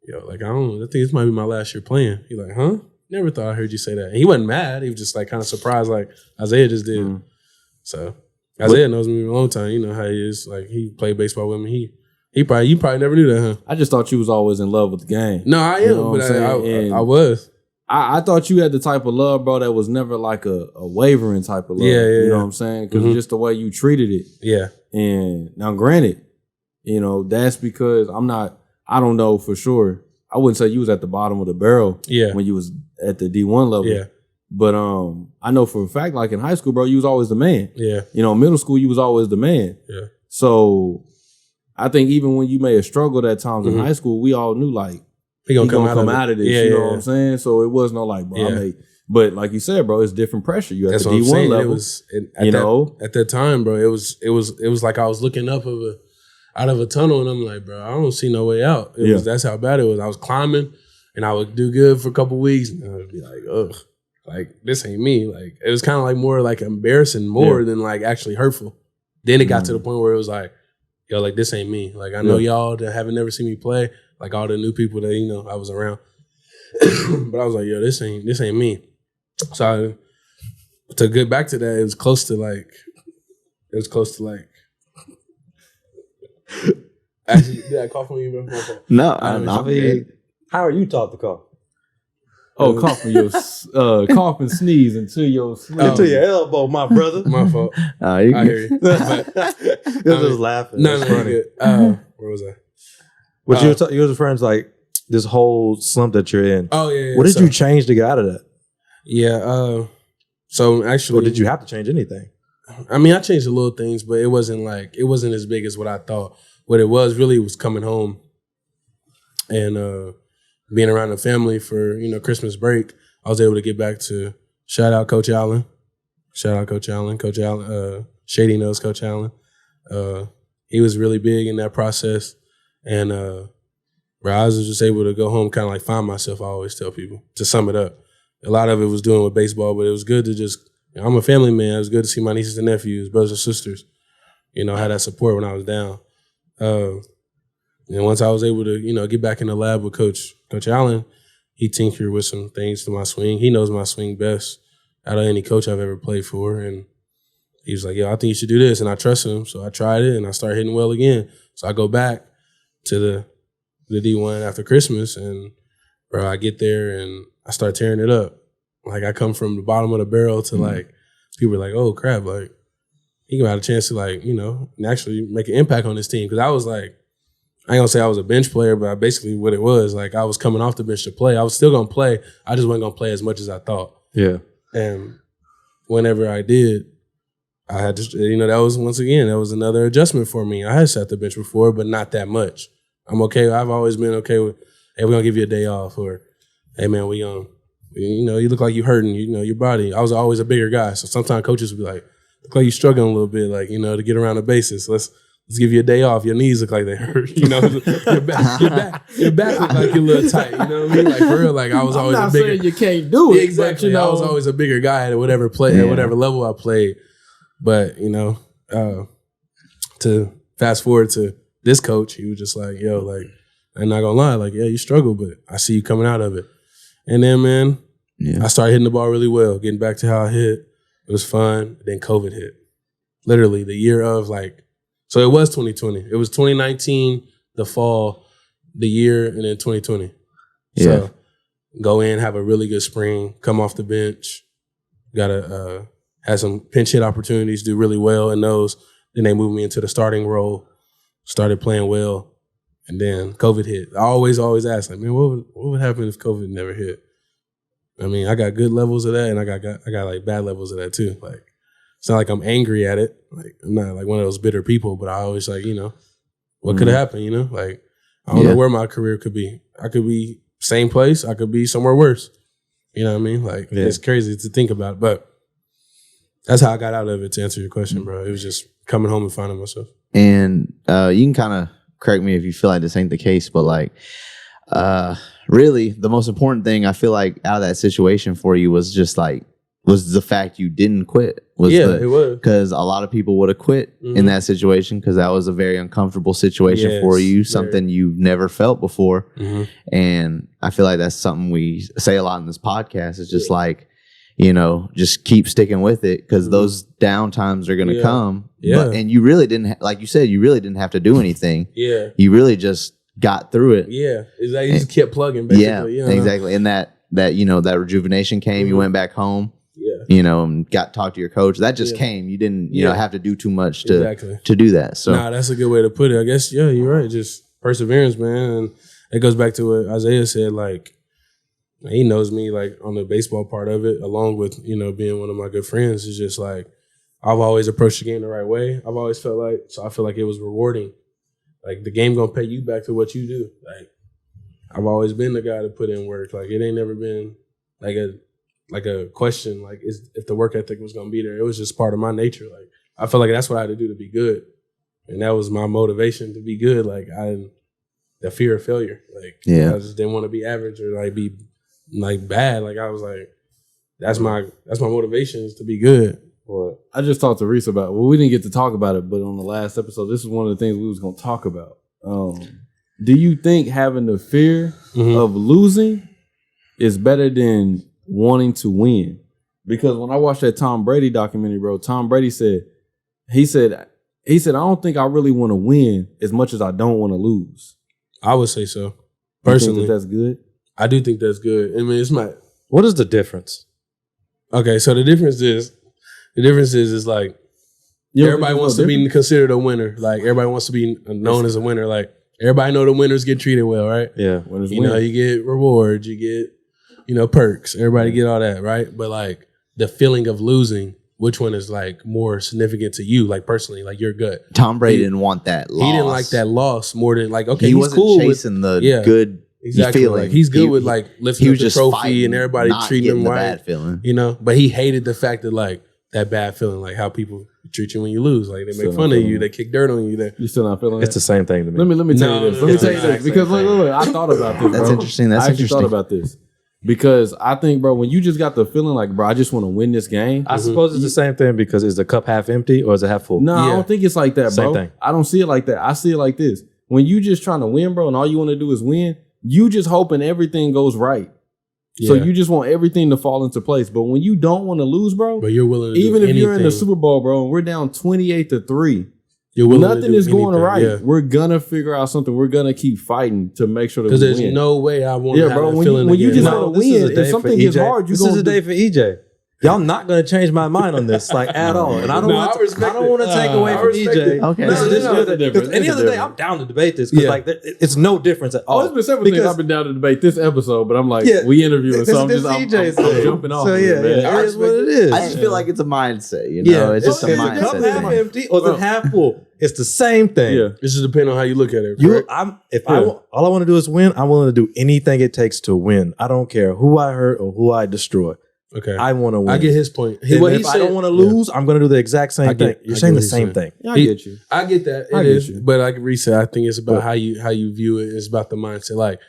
yo, like, I think this might be my last year playing. He like, huh? Never thought I heard you say that. And he wasn't mad. He was just like kind of surprised, like Isaiah just did. Mm-hmm. So Isaiah knows me a long time. You know how he is. Like, he played baseball with me. You probably never knew that, huh? I just thought you was always in love with the game. No, I am, you know but I was. I thought you had the type of love, bro, that was never like a wavering type of love. Yeah, you know what I'm saying? Because just the way you treated it. Yeah. And now, granted, you know, that's because I don't know for sure. I wouldn't say you was at the bottom of the barrel when you was at the D1 level. Yeah. But I know for a fact, like in high school, bro, you was always the man. Yeah. You know, middle school, you was always the man. Yeah. So I think even when you may have struggled at times in high school, we all knew like, he gonna come out of this. You know what I'm saying? So it was no like, bro, but like you said, bro, it's different pressure. You at the D1 level. At that time, bro, it was like I was looking up out of a tunnel, and I'm like, bro, I don't see no way out. That's how bad it was. I was climbing, and I would do good for a couple weeks, and I would be like, ugh, like this ain't me. Like it was kind of like more like embarrassing than like actually hurtful. Then it got to the point where it was like, yo, like this ain't me. Like I know y'all that haven't never seen me play, like all the new people that I was around, but I was like, yo, this ain't me. So to get back to that, it was close to like. Actually, did I cough on you, bro? No, I mean, how are you taught to cough? Oh, cough and sneeze into your elbow, my brother. My fault. I hear you. But, you're just laughing. No, good. Where was I? But you was friends like this whole slump that you're in. Oh yeah. What did you change to get out of that? Yeah. So actually, or did you have to change anything? I mean, I changed the little things, but it wasn't as big as what I thought. What it was really was coming home and being around the family for, Christmas break. I was able to get back to shout out Coach Allen. Coach Allen, Shady knows Coach Allen. He was really big in that process. And I was just able to go home, kind of like find myself. I always tell people, to sum it up. A lot of it was doing with baseball, but it was good to just, I'm a family man. It was good to see my nieces and nephews, brothers and sisters, had that support when I was down. And once I was able to, get back in the lab with Coach Allen, he tinkered with some things to my swing. He knows my swing best out of any coach I've ever played for. And he was like, yo, I think you should do this. And I trust him. So I tried it and I started hitting well again. So I go back to the D1 after Christmas and, bro, I get there and I start tearing it up. Like, I come from the bottom of the barrel to, like, people are like, oh, crap, like, he got a chance to, like, actually make an impact on this team. Because I was like, I ain't gonna say I was a bench player, but basically what it was, like, I was coming off the bench to play. I was still gonna play. I just wasn't gonna play as much as I thought. Yeah. And whenever I did, I had to, that was another adjustment for me. I had sat the bench before, but not that much. I'm okay. I've always been okay with, hey, we're gonna give you a day off, or, hey, man, you look like you hurting, your body. I was always a bigger guy, so sometimes coaches would be like, look like you struggling a little bit, like, to get around the bases. Let's give you a day off. Your knees look like they hurt. Your back look like you're a little tight. You know what I mean? Like, for real, like, I was always I'm not a bigger. saying you can't do it. Exactly. But, I was always a bigger guy at whatever level I played. But, to fast forward to this coach, he was just like, yo, like, I'm not gonna lie, like, yeah, you struggle, but I see you coming out of it. And then, man, I started hitting the ball really well, getting back to how I hit. It was fun. Then COVID hit. Literally the year of, like, so it was 2020. It was 2019, the fall, the year, and then 2020. Yeah. So go in, have a really good spring, come off the bench, had some pinch hit opportunities, do really well in those. Then they moved me into the starting role, started playing well, and then COVID hit. I always ask, like, man, what would happen if COVID never hit? I mean, I got good levels of that, and I got like bad levels of that too. Like, it's not like I'm angry at it. Like, I'm not like one of those bitter people, but I always like, what could have happened? Like, I don't know where my career could be. I could be same place. I could be somewhere worse. You know what I mean? Like, it's crazy to think about, but that's how I got out of it. To answer your question, bro, it was just coming home and finding myself. And you can kind of correct me if you feel like this ain't the case, but like, really, the most important thing I feel like out of that situation for you was just like was the fact you didn't quit. It was. Because a lot of people would have quit in that situation because that was a very uncomfortable situation for you, something you've never felt before. And I feel like that's something we say a lot in this podcast. It's just like, you know, just keep sticking with it because those down times are going to come. And you really didn't, like you said, you really didn't have to do anything. You really just got through it. It's like you just kept plugging, basically. Exactly. And that you know, that rejuvenation came. You went back home. You know, and got to talk to your coach. That just came. You didn't, you know, have to do too much to do that. So that's a good way to put it. I guess, you're right. Just perseverance, man. And it goes back to what Isaiah said, like, he knows me, like, on the baseball part of it, along with, you know, being one of my good friends. It's just like, I've always approached the game the right way. I've always felt like, so I feel like it was rewarding. Like, the game gonna pay you back to what you do. Like, I've always been the guy to put in work. Like, it ain't never been like a question, like, if the work ethic was gonna be there. It was just part of my nature. Like, I felt like that's what I had to do to be good, and that was my motivation to be good. Like, the fear of failure. Like, I just didn't want to be average or like be like bad. Like, I was like, that's my motivation is to be good. Well, I just talked to Reece about. Well, we didn't get to talk about it, but on the last episode, this is one of the things we was gonna talk about. Do you think having the fear of losing is better than wanting to win? Because when I watched that Tom Brady documentary, bro, Tom Brady said, I don't think I really want to win as much as I don't want to lose. I would say so. Personally, you think that's good? I do think that's good. I mean, it's my. What is the difference? Okay, so the difference is like everybody wants to be considered a winner. Like, everybody wants to be known as a winner. Like, everybody know the winners get treated well, right? Yeah, winners you know, you get rewards, you get, you know, perks. Everybody get all that, right? But like the feeling of losing, which one is like more significant to you, like personally, like your gut? Tom Brady didn't want that loss. He didn't like that loss more than like, okay, he he's wasn't cool chasing with the good feeling. Like, he's good with like lifting up the trophy and everybody treating him right. Bad feeling. You know, but he hated the fact that like that bad feeling, like how people treat you when you lose. Like, they make fun of you, they kick dirt on you. You still not feeling it? It's the same thing to me. Let me tell you this. Let me tell you this. Because look, I thought about this, bro. That's interesting. I actually thought about this. Because I think, bro, when you just got the feeling like, bro, I just want to win this game. I suppose it's the same thing because is the cup half empty or is it half full? No, I don't think it's like that, bro. Same thing. I don't see it like that. I see it like this. When you just trying to win, bro, and all you want to do is win, you just hoping everything goes right. So you just want everything to fall into place. But when you don't want to lose, bro, but you're willing to even do if anything. you're in the Super Bowl, bro, and we're down 28-3, nothing is going right. Yeah. We're gonna figure out something. We're gonna keep fighting to make sure that we win. Because there's no way I want to have that feeling when you again. just want to win, if something gets hard, this is a day for EJ. Y'all not going to change my mind on this, like, at all. And I don't want to take away from EJ. Okay. Because any other day, I'm down to debate this. Because like, it's no difference at all. There's been several things I've been down to debate this episode, but I'm like, we interviewing, so I'm jumping off. So yeah, it is what it is. I just feel like it's a mindset, you know? It's just a mindset. Is the cup half empty or is it half full? It's the same thing. Yeah. It just depends on how you look at it. All I want to do is win. I'm willing to do anything it takes to win. I don't care who I hurt or who I destroy. Okay, I want to win. I get his point. If I don't want to lose, I'm going to do the exact same thing. You're saying the same thing. Yeah, I get you. I get that. It is, but like Reece said, I think it's about how you view it. It's about the mindset. Like,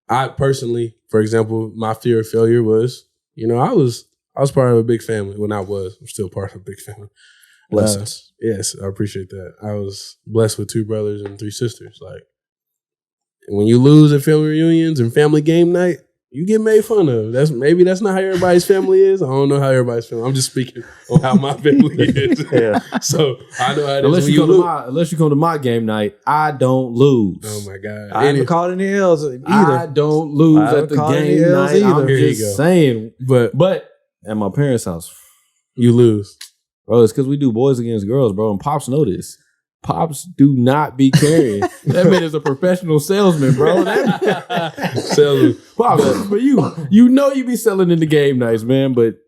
I personally, for example, my fear of failure was, you know, I was part of a big family. When I'm still part of a big family. Blessings. Yes, I appreciate that. I was blessed with 2 brothers and 3 sisters. Like, when you lose at family reunions and family game night, you get made fun of. That's not how everybody's family is. I don't know how everybody's family. I'm just speaking on how my family is. So I know how it is. Unless you come to my game night, I don't lose. Oh my God. I haven't called any L's either. I don't lose at the game night either. I'm just saying. But at my parents' house, you lose. Bro, it's because we do boys against girls, bro. And Pops know this. Pops do not be carrying. That man is a professional salesman, bro. Salesman. Pops, but you know you be selling in the game nights, man. But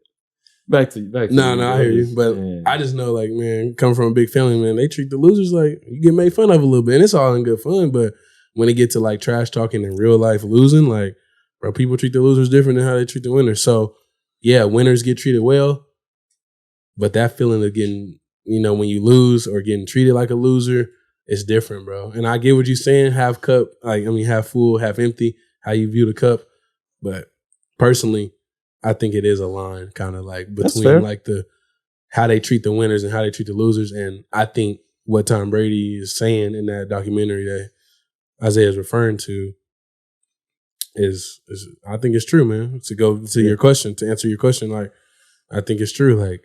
back to you. No, I hear you. But I just know, like, man, coming from a big family, man, they treat the losers like you get made fun of a little bit. And it's all in good fun. But when it get to like trash talking and real life losing, like, bro, people treat the losers different than how they treat the winners. So yeah, winners get treated well. But that feeling of getting, you know, when you lose or getting treated like a loser, it's different, bro. And I get what you're saying, half cup, like, I mean, half full, half empty, how you view the cup. But personally, I think it is a line kind of like between like how they treat the winners and how they treat the losers. And I think what Tom Brady is saying in that documentary that Isaiah is referring to is I think it's true, man. To go to your question, to answer your question, like I think it's true. Like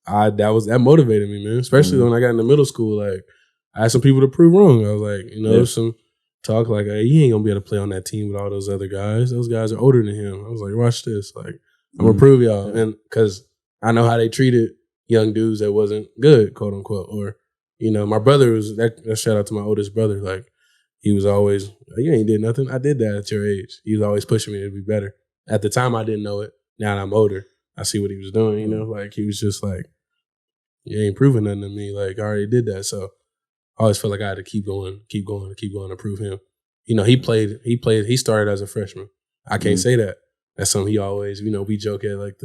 that motivated me, man. Especially when I got into middle school. Like I had some people to prove wrong. I was like, some talk like, hey, he ain't gonna be able to play on that team with all those other guys. Those guys are older than him. I was like, watch this. Like I'm gonna prove y'all, and because I know how they treated young dudes that wasn't good, quote unquote. Or my brother was that. Shout out to my oldest brother. Like he was always, you ain't did nothing. I did that at your age. He was always pushing me to be better. At the time, I didn't know it. Now that I'm older, I see what he was doing. Like he was just like, you ain't proving nothing to me. Like I already did that. So I always felt like I had to keep going to prove him. He started as a freshman. I can't say that. That's something he always, we joke at like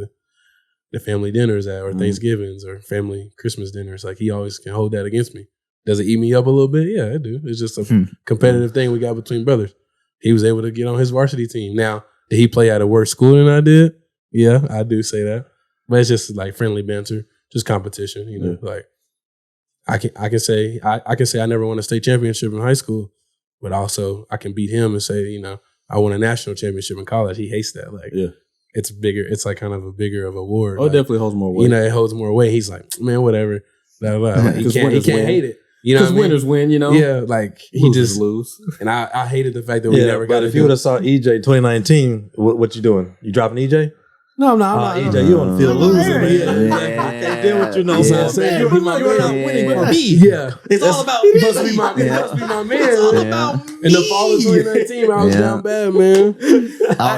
the family dinners or Thanksgivings or family Christmas dinners. Like he always can hold that against me. Does it eat me up a little bit? Yeah, I do. It's just a competitive thing we got between brothers. He was able to get on his varsity team. Now, did he play at a worse school than I did? Yeah, I do say that. But it's just like friendly banter, just competition, like I can say I never won a state championship in high school, but also I can beat him and say, I won a national championship in college. He hates that. Like it's bigger. It's like kind of a bigger of a award. Oh, it definitely holds more weight. It holds more weight. He's like, man, whatever. Blah, blah. Like, he can't hate it. Because winners win, Yeah, like he just lose. And I hated the fact that we never got it. If you would have saw EJ 2019, what you doing? You dropping EJ? No, I'm not. EJ, you on the field losing, man. I can't deal with you, You're not winning with me. Yeah, it's all about me. It must be my man. It's all about me. In the fall of 2019, I was down bad, man.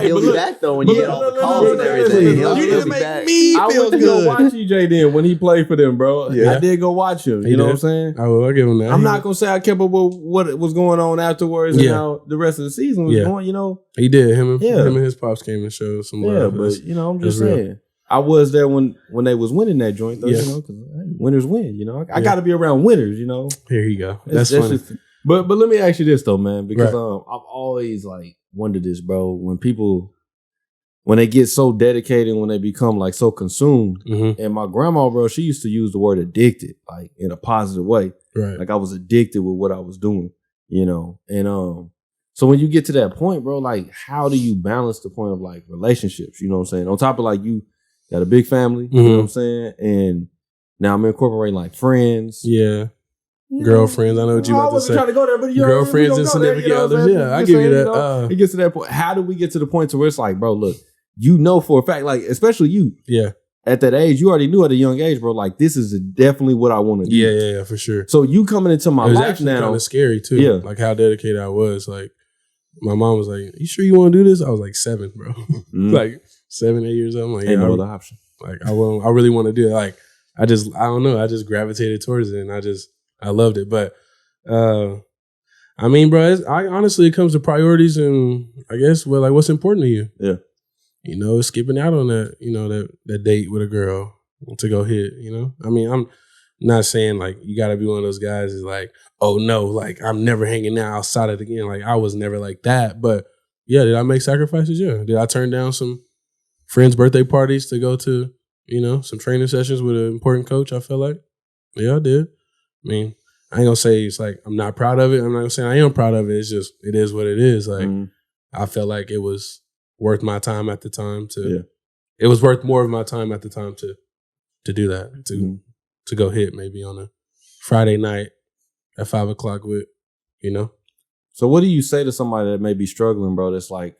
He'll be back though when you get all the calls and everything. He'll be back. I went to go watch EJ then when he played for them, bro. I did go watch him. You know what I'm saying? I'll give him that. I'm not gonna say I kept up with what was going on afterwards and how the rest of the season was going. He did. Him and his pops came and showed some love. Yeah, but I'm just saying. I was there when they was winning that joint, though. Because winners win. I got to be around winners. Here you go. That's funny. But let me ask you this though, man, because I've always like wondered this, bro. When they get so dedicated, when they become like so consumed, and my grandma, bro, she used to use the word addicted, like in a positive way. Right. Like I was addicted with what I was doing, and so when you get to that point, bro, like how do you balance the point of like relationships? You know what I'm saying? On top of like you got a big family, you know what I'm saying? And now I'm incorporating like friends. Yeah. Girlfriends. I know what you about to say. Trying to go there, but girlfriends and significant others. Yeah, I give you that. It gets to that point. How do we get to the point to where it's like, bro, look, for a fact, like especially you. Yeah. At that age, you already knew at a young age, bro, like this is definitely what I want to do. Yeah, for sure. So you coming into my life now. Kind of scary too. Yeah. Like how dedicated I was. Like my mom was like, "You sure you want to do this?" I was like 7, bro. Like 7, 8 years old. I'm like, ain't no other option. Like I really want to do it. Like I don't know. I just gravitated towards it, and I loved it. But I mean, bro, honestly, it comes to priorities, and I guess what's important to you. Yeah. Skipping out on that, that date with a girl to go hit. I mean, I'm not saying like you got to be one of those guys is like, oh no, like I'm never hanging out outside of it again. Like I was never like that. But yeah, did I make sacrifices? Yeah. Did I turn down some friends' birthday parties to go to, some training sessions with an important coach? I felt like, yeah, I did. I mean, I ain't gonna say it's like I'm not proud of it. I'm not gonna say I am proud of it. It's just it is what it is. Like I felt like it was worth my time at the time it was worth more of my time at the time to do that, to go hit maybe on a Friday night at 5:00 with, So what do you say to somebody that may be struggling, bro, that's like,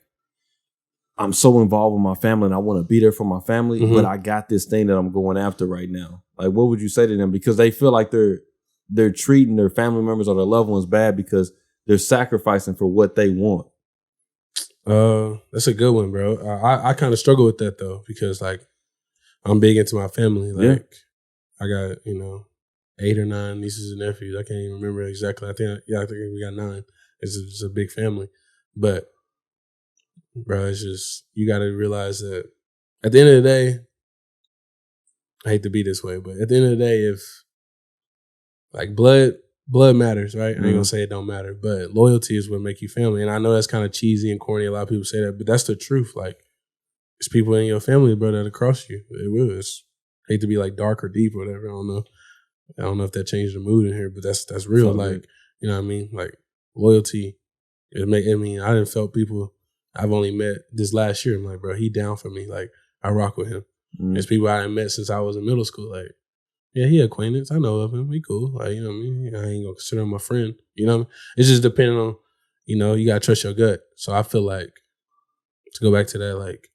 I'm so involved with my family and I want to be there for my family, but I got this thing that I'm going after right now. Like, what would you say to them? Because they feel like they're treating their family members or their loved ones bad because they're sacrificing for what they want. That's a good one, bro. I kind of struggle with that though, because like I'm big into my family. Like I got, 8 or 9 nieces and nephews. I can't even remember exactly. I think we got 9. It's a big family. But bro, it's just, you got to realize that at the end of the day, I hate to be this way, but at the end of the day, if like blood matters, right? I ain't gonna say it don't matter, but loyalty is what make you family. And I know that's kind of cheesy and corny. A lot of people say that, but that's the truth. Like it's people in your family, bro, that'll cross you. It will. Hate to be like dark or deep or whatever. I don't know if that changed the mood in here, but that's real. Like, you know what I mean? Like loyalty. I didn't felt people I've only met this last year. I'm like, bro, he down for me. Like, I rock with him. There's people I hadn't met since I was in middle school. Like, yeah, he acquaintance. I know of him. He cool. Like, you know what I mean? I ain't gonna consider him my friend. You know what I mean? It's just depending on, you know, you gotta trust your gut. So I feel like, to go back to that, like,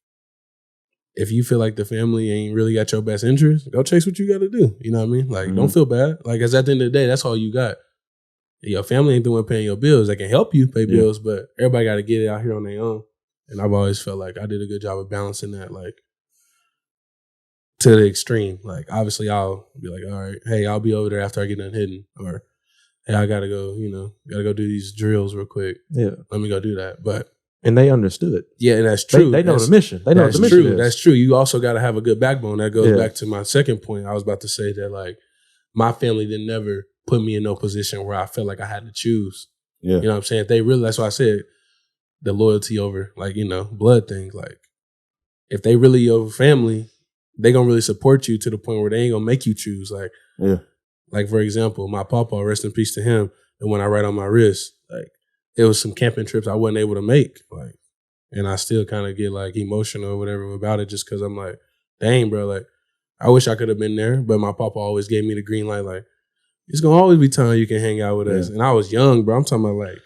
if you feel like the family ain't really got your best interest, go chase what you gotta do. You know what I mean? Like, don't feel bad. Like, 'cause at the end of the day, that's all you got. Your family ain't the one paying your bills. They can help you pay bills, but everybody got to get it out here on their own. And I've always felt like I did a good job of balancing that, like, to the extreme. Like, obviously, I'll be like, all right, hey, I'll be over there after I get done hitting. Or, hey, I got to go, got to go do these drills real quick. Yeah. Let me go do that. And they understood. Yeah, and that's true. They know the mission. They know what the mission is. That's true. You also got to have a good backbone. That goes back to my second point. I was about to say that, like, my family didn't never put me in no position where I felt like I had to choose. Yeah. You know what I'm saying? If they really, that's why I said the loyalty over, like, blood things. Like, if they really your family, they gonna really support you to the point where they ain't gonna make you choose. Like, like, for example, my papa, rest in peace to him, and when I write on my wrist, like, it was some camping trips I wasn't able to make. Like, and I still kind of get like emotional or whatever about it just because I'm like, dang, bro, like, I wish I could have been there, but my papa always gave me the green light, like, it's gonna always be time you can hang out with us. And I was young, bro. I'm talking about like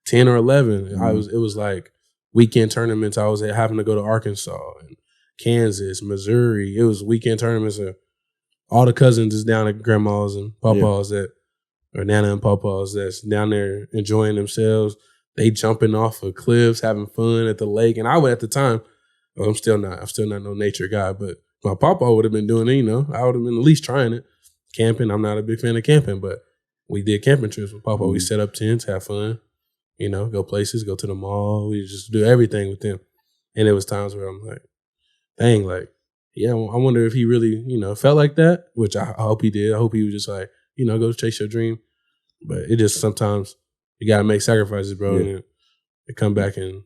10 or 11. It was like weekend tournaments. I was having to go to Arkansas and Kansas, Missouri. It was weekend tournaments. And all the cousins is down at grandma's and papa's or Nana and papa's that's down there enjoying themselves. They jumping off of cliffs, having fun at the lake. And I would at the time, I'm still not no nature guy, but my papa would have been doing it, I would have been at least trying it. Camping, I'm not a big fan of camping, but we did camping trips with Papa. We set up tents, have fun, go places, go to the mall. We just do everything with them. And there was times where I'm like, dang, like, I wonder if he really, felt like that, which I hope he did. I hope he was just like, go chase your dream. But it just sometimes you got to make sacrifices, bro. And it come back and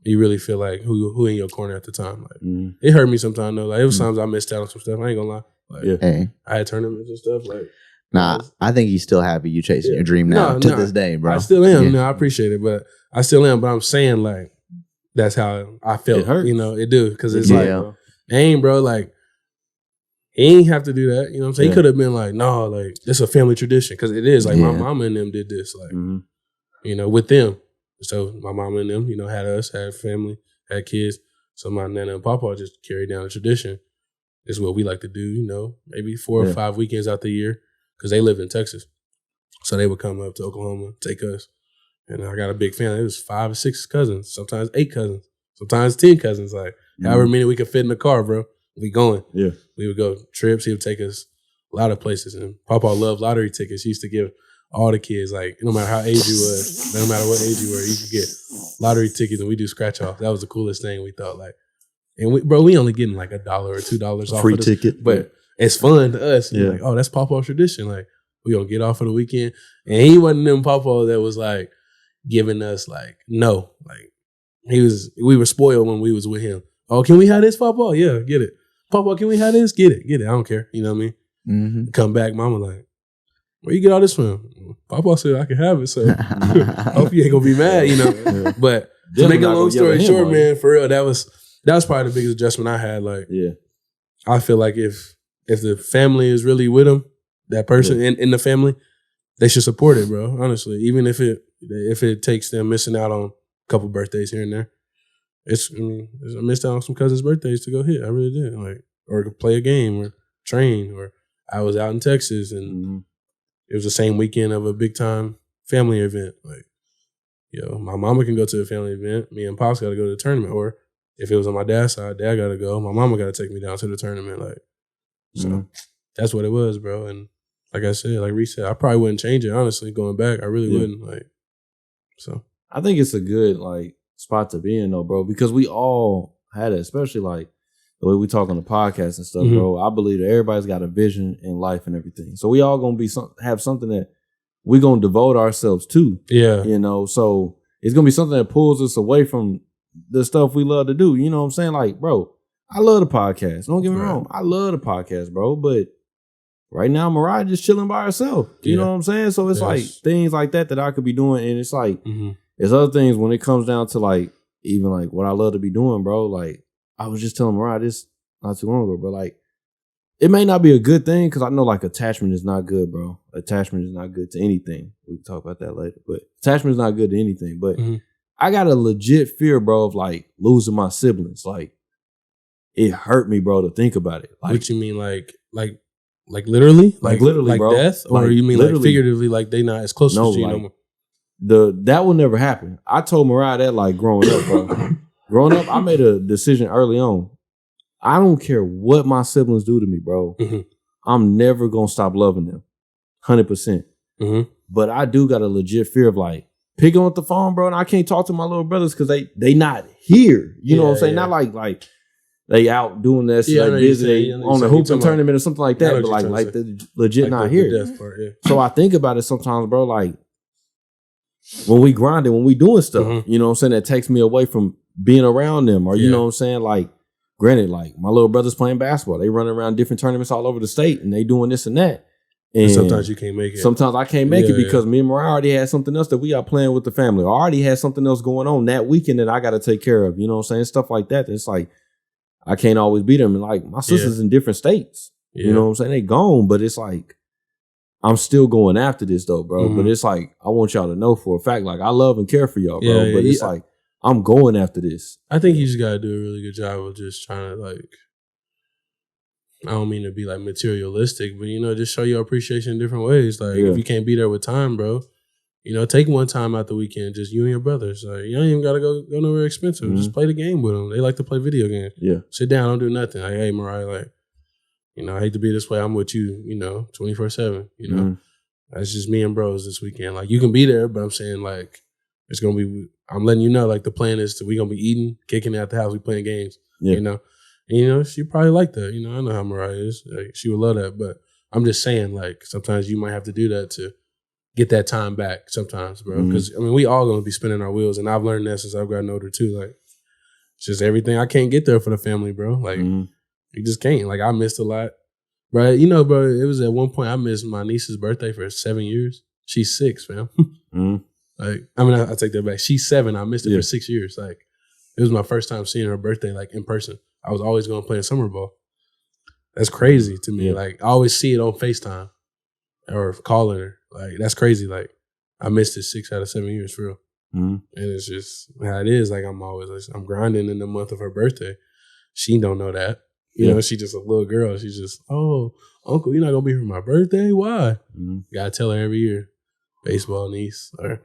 you really feel like who in your corner at the time. Like, it hurt me sometimes, though. Like, it was times I missed out on some stuff. I ain't gonna lie. Like, I had tournaments and stuff. Like, nah, I think he's still happy you chasing your dream now to this day, bro. I still am. I appreciate it, but I still am. But I'm saying, like, that's how I felt. It hurts. It do because it's like, dang, bro, like, he ain't have to do that. You know what I'm saying? He could have been like, no, like, it's a family tradition because it is. Like, my mama and them did this, like, with them. So my mama and them, had us, had family, had kids. So my nana and papa just carried down the tradition. It's what we like to do, maybe 4 or 5 weekends out the year because they live in Texas. So they would come up to Oklahoma, take us. And I got a big family. It was 5 or 6 cousins, sometimes 8 cousins, sometimes 10 cousins. Like, however many we could fit in the car, bro. We going. Yeah. We would go trips. He would take us a lot of places. And Papa loved lottery tickets. He used to give all the kids, like, no matter how age you was, no matter what age you were, you could get lottery tickets and we do scratch off. That was the coolest thing we thought, like. And we only getting like $1 or $2 off free of ticket, but it's fun to us. Yeah. Like, oh, that's Papa's tradition. Like, we gonna get off for the weekend, and he wasn't them Papa that was like giving us like no, like we were spoiled when we was with him. Oh, can we have this, Papa? Yeah, get it, Papa. Can we have this? Get it. I don't care. You know what I mean? Come back, Mama like, where you get all this from? Papa said I can have it, so I hope you ain't gonna be mad, But to make a long story short, man, for real, that was probably the biggest adjustment I had. Like, I feel like if the family is really with them, that person in the family, they should support it, bro. Honestly, even if it takes them missing out on a couple birthdays here and there. I missed out on some cousins' birthdays to go hit. I really did. Like, or play a game or train. Or I was out in Texas and it was the same weekend of a big time family event. Like, my mama can go to a family event. Me and Pops got to go to the tournament. Or if it was on my dad's side, Dad got to go. My mama got to take me down to the tournament. Like, so that's what it was, bro. And like I said, like Reece said, I probably wouldn't change it, honestly, going back. I really wouldn't. Like, so I think it's a good, like, spot to be in, though, bro, because we all had it, especially, like, the way we talk on the podcast and stuff, bro. I believe that everybody's got a vision in life and everything. So we all going to have something that we're going to devote ourselves to. Yeah. So it's going to be something that pulls us away from the stuff we love to do. You know what I'm saying? Like, bro, I love the podcast. Don't get me wrong. I love the podcast, bro. But right now, Mariah just chilling by herself. You know what I'm saying? So it's like things like that I could be doing. And it's like, there's other things when it comes down to like, even like what I love to be doing, bro. Like, I was just telling Mariah this not too long ago, but like, it may not be a good thing because I know like attachment is not good, bro. Attachment is not good to anything. We can talk about that later. But attachment is not good to anything. But I got a legit fear, bro, of like losing my siblings. Like, it hurt me, bro, to think about it. Like, what you mean, like literally? Like literally, bro. Death? Or Like, you mean like figuratively, like they not as close to you no more? That will never happen. I told Mariah that like growing up, bro. Growing up, I made a decision early on. I don't care what my siblings do to me, bro. I'm never going to stop loving them. 100%. But I do got a legit fear of like picking up the phone, bro, and I can't talk to my little brothers because they not here. You know what I'm saying? Not like they out doing this, like busy on the hooping tournament or something like that, but like the legit not here. So I think about it sometimes, bro, like when we grinding, when we doing stuff, you know what I'm saying, that takes me away from being around them, or you know what I'm saying, like, granted, like my little brother's playing basketball. They running around different tournaments all over the state and they doing this and that. And sometimes you can't make it. Sometimes I can't make it because me and Mariah already had something else that we are playing with the family. I already had something else going on that weekend that I got to take care of. You know what I'm saying? Stuff like that. It's like, I can't always beat them. And like my sisters in different states. You know what I'm saying? They gone, but it's like, I'm still going after this though, bro. But it's like, I want y'all to know for a fact, like I love and care for y'all, bro. But it's like, I'm going after this. I think you just gotta do a really good job of just trying to like, I don't mean to be like materialistic, but you know, just show your appreciation in different ways. Like if you can't be there with time, bro, you know, take one time out the weekend, just you and your brothers. Like you don't even gotta go nowhere expensive. Just play the game with them. They like to play video games. Sit down, don't do nothing. Like, hey, Mariah, like, you know, I hate to be this way. I'm with you, you know, 24/7. You know, that's just me and bros this weekend. Like you can be there, but I'm saying like it's gonna be. I'm letting you know, like the plan is we gonna be eating, kicking it at the house, we playing games. You know, and you know she probably like that. You know, I know how Mariah is. Like, she would love that. But I'm just saying, like sometimes you might have to do that to get that time back. Sometimes, bro, because I mean we all gonna be spinning our wheels, and I've learned that since I've gotten older too. Like it's just everything. I can't get there for the family, bro. Like you just can't. Like I missed a lot, bro. You know, bro. It was at one point I missed my niece's birthday for 7 years. She's 6, fam. Like, I mean, I take that back. She's 7. I missed it for 6 years. Like, it was my first time seeing her birthday, like, in person. I was always going to play a summer ball. That's crazy to me. Like, I always see it on FaceTime or calling her. Like, that's crazy. Like, I missed it 6 out of 7 years, for real. And it's just how it is. Like, I'm grinding in the month of her birthday. She don't know that. You know, she's just a little girl. She's just, oh, uncle, you're not going to be here for my birthday? Why? Got to tell her every year. Baseball niece, or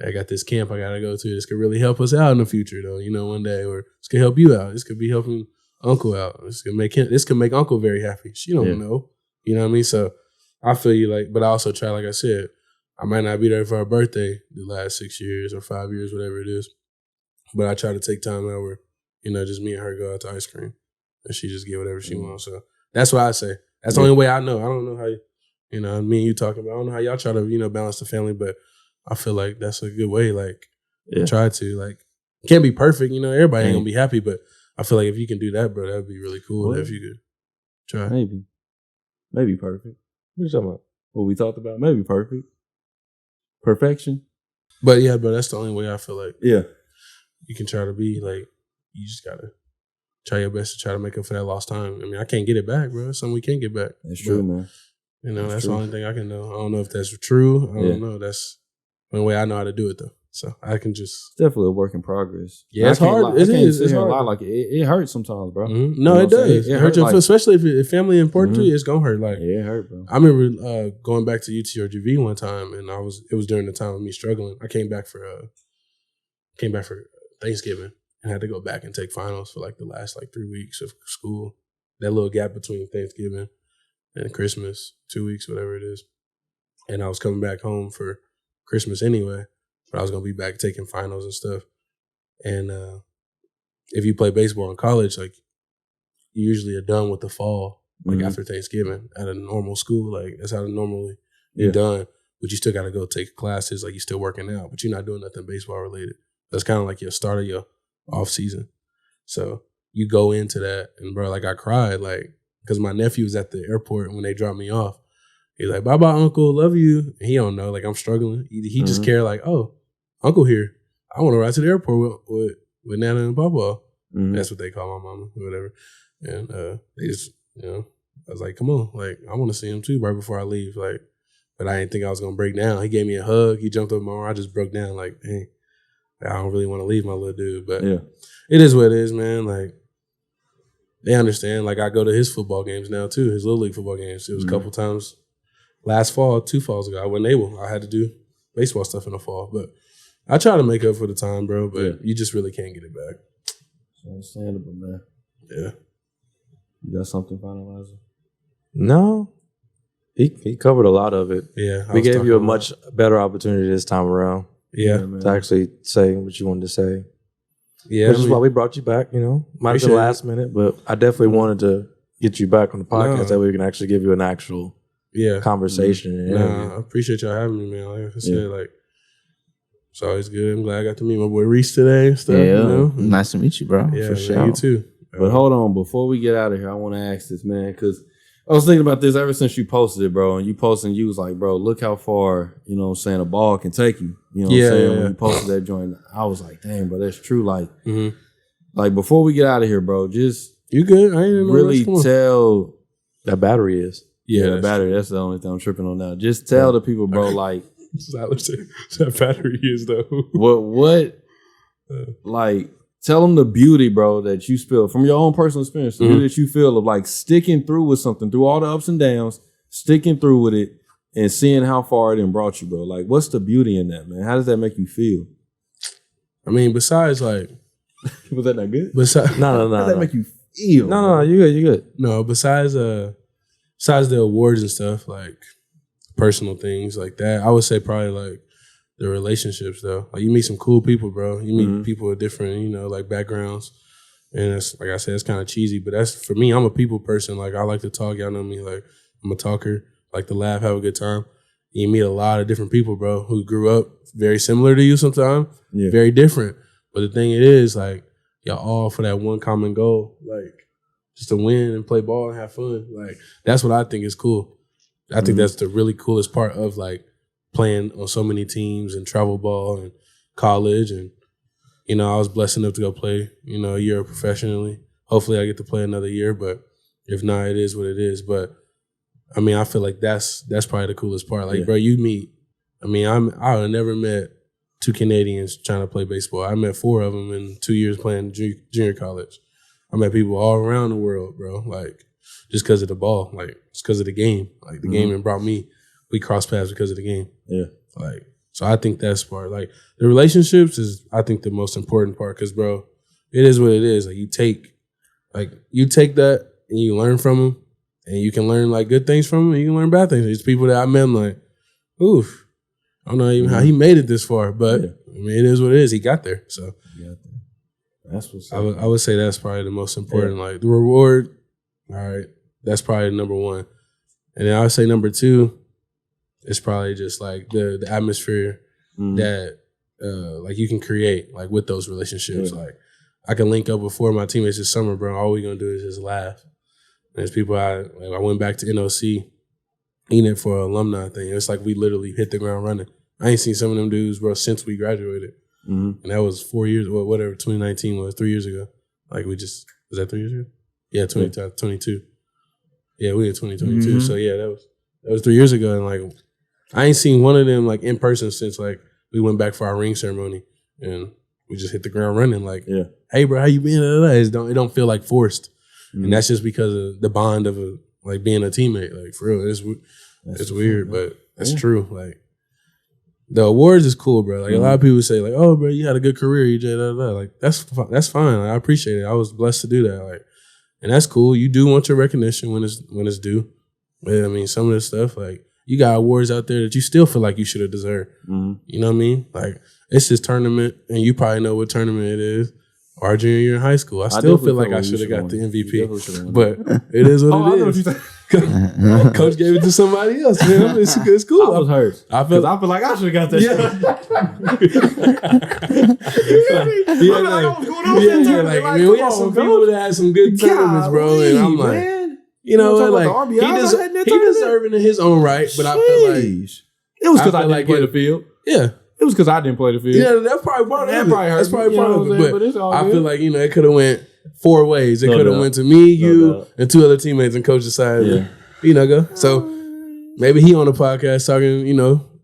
I got this camp I gotta go to. This could really help us out in the future, though. You know, one day, or this could help you out. This could be helping Uncle out. This could make Uncle very happy. She don't know. You know what I mean? So I feel you, like, but I also try, like I said, I might not be there for her birthday the last 6 years or 5 years, whatever it is. But I try to take time out where, you know, just me and her go out to ice cream, and she just get whatever she wants. So that's what I say. That's the only way I know. I don't know how. You know, me and you talking about, I don't know how y'all try to, you know, balance the family, but I feel like that's a good way. Like, try to, like, it can't be perfect, you know, everybody ain't gonna be happy, but I feel like if you can do that, bro, that'd be really cool if you could try. Maybe perfect. What you talking about? What we talked about? Maybe perfect. Perfection. But yeah, bro, that's the only way I feel like. Yeah. You can try to be, like, you just gotta try your best to try to make up for that lost time. I mean, I can't get it back, bro. It's something we can't get back. That's true, man. You know, that's the only thing I can know. I don't know if that's true. I don't know. That's the only way I know how to do it, though. So I can just... It's definitely a work in progress. Yeah, it's hard. It is. It's hard. Like, it hurts sometimes, bro. No, it does. It hurts, like, especially if family important to you, it's going to hurt. Like, it hurt, bro. I remember going back to UT or GV one time, and it was during the time of me struggling. I came back for Thanksgiving and had to go back and take finals for like the last like 3 weeks of school. That little gap between Thanksgiving and Christmas, 2 weeks, whatever it is. And I was coming back home for Christmas anyway, but I was going to be back taking finals and stuff. And if you play baseball in college, like, you usually are done with the fall, like after Thanksgiving at a normal school. Like, that's how normally you're done. But you still got to go take classes, like you're still working out, but you're not doing nothing baseball related. That's kind of like your start of your off season. So you go into that. And bro, like I cried, like, because my nephew was at the airport when they dropped me off. He's like, bye-bye, uncle, love you. And he don't know, like I'm struggling. He just cared like, oh, uncle here. I want to ride to the airport with Nana and Papa. That's what they call my mama or whatever. And they just, I was like, come on, like I want to see him too right before I leave. Like, but I didn't think I was gonna break down. He gave me a hug. He jumped up my arm. I just broke down like, hey, I don't really want to leave my little dude. But it is what it is, man. Like they understand. Like I go to his football games now too, his little league football games. It was a couple times last fall, 2 falls ago. I wasn't able. I had to do baseball stuff in the fall. But I try to make up for the time, bro. But you just really can't get it back. It's understandable, man. Yeah. You got something finalizer? No. He covered a lot of it. Yeah. We gave you a much better opportunity this time around. Yeah. To actually say what you wanted to say. Yeah. Which is why we brought you back, Might be the last minute, but I definitely wanted to get you back on the podcast that way we can actually give you an actual conversation. And I appreciate y'all having me, man. Like I said, like it's always good. I'm glad I got to meet my boy Reece today and stuff. Yeah, nice to meet you, bro. Yeah, for sure. You too. But hold on, before we get out of here, I want to ask this, man, because I was thinking about this ever since you posted it, bro. And you posted, and you was like, bro, look how far, a ball can take you. You know what I'm saying? When you posted that joint, I was like, dang, bro, that's true. Like, like before we get out of here, bro, just you good? I ain't really tell that battery is. Yeah, the battery. That's the only thing I'm tripping on now. Just tell the people, bro, like that battery is though. What like tell them the beauty, bro, that you feel from your own personal experience, the beauty that you feel of like sticking through with something through all the ups and downs, sticking through with it and seeing how far it done brought you, bro. Like, what's the beauty in that, man? How does that make you feel? I mean, besides like, was that not good? Besides, no. How does that make you feel? No, you good. No, besides the awards and stuff, like personal things like that, I would say probably like the relationships though. Like you meet some cool people, bro. You meet people with different, like backgrounds. And it's like I said, it's kind of cheesy, but that's for me, I'm a people person. Like I like to talk, y'all know me, like I'm a talker, like to laugh, have a good time. You meet a lot of different people, bro, who grew up very similar to you sometimes, very different. But the thing it is, like, y'all all for that one common goal, like just to win and play ball and have fun. Like that's what I think is cool. I think that's the really coolest part of like playing on so many teams and travel ball and college. And, I was blessed enough to go play, a year professionally. Hopefully I get to play another year, but if not, it is what it is. But I mean, I feel like that's probably the coolest part. Like, bro, you meet, I have never met 2 Canadians trying to play baseball. I met 4 of them in 2 years playing junior college. I met people all around the world, bro, like just because of the ball, like it's because of the game. Like the game and brought me, we crossed paths because of the game. Yeah. Like, so I think that's part. Like the relationships is, I think, the most important part because, bro, it is what it is. Like you take that and you learn from them and you can learn like good things from them and you can learn bad things. There's people that I met, I'm like, oof, I don't know even how he made it this far, but I mean, it is what it is. He got there. So that's what's I would say that's probably the most important. Like the reward, all right, that's probably number 1. And then I would say number 2 is probably just like the atmosphere that like you can create like with those relationships. Like I can link up with 4 of my teammates this summer, bro. All we gonna do is just laugh. There's people I went back to NOC, eating it for an alumni thing. It's like we literally hit the ground running. I ain't seen some of them dudes, bro, since we graduated. And that was 4 years, whatever 2019 was, 3 years ago. Like was that 3 years ago? Yeah, 2022. Yeah, we in 2022. So yeah, that was 3 years ago. And like, I ain't seen one of them like in person since like we went back for our ring ceremony and we just hit the ground running. Like, hey bro, how you been? It don't feel like forced. And that's just because of the bond of like being a teammate. Like for real, it's weird, but that's true. Like the awards is cool, bro. Like a lot of people say, like, "Oh, bro, you had a good career, EJ." Like that's fine. Like, I appreciate it. I was blessed to do that. Like, and that's cool. You do want your recognition when it's due. But I mean, some of this stuff, like you got awards out there that you still feel like you should have deserved. You know what I mean? Like it's this tournament, and you probably know what tournament it is. Our junior year in high school, I still feel like I should have got the MVP, but it is what it is. Coach gave it to somebody else, man. It's cool. I was hurt. I feel like I should have got that. We had some people that had some good tournaments, bro. And I'm like, man. You know what? Like he deserving in his own right, but I feel like it was because I didn't play the field. Yeah. It was because I didn't play the field. Yeah, that's probably part of it. That's probably part of it. But I feel like, it could have went 4 ways. It could have went to me, you, and 2 other teammates, and coach decided, go. So maybe he on the podcast talking,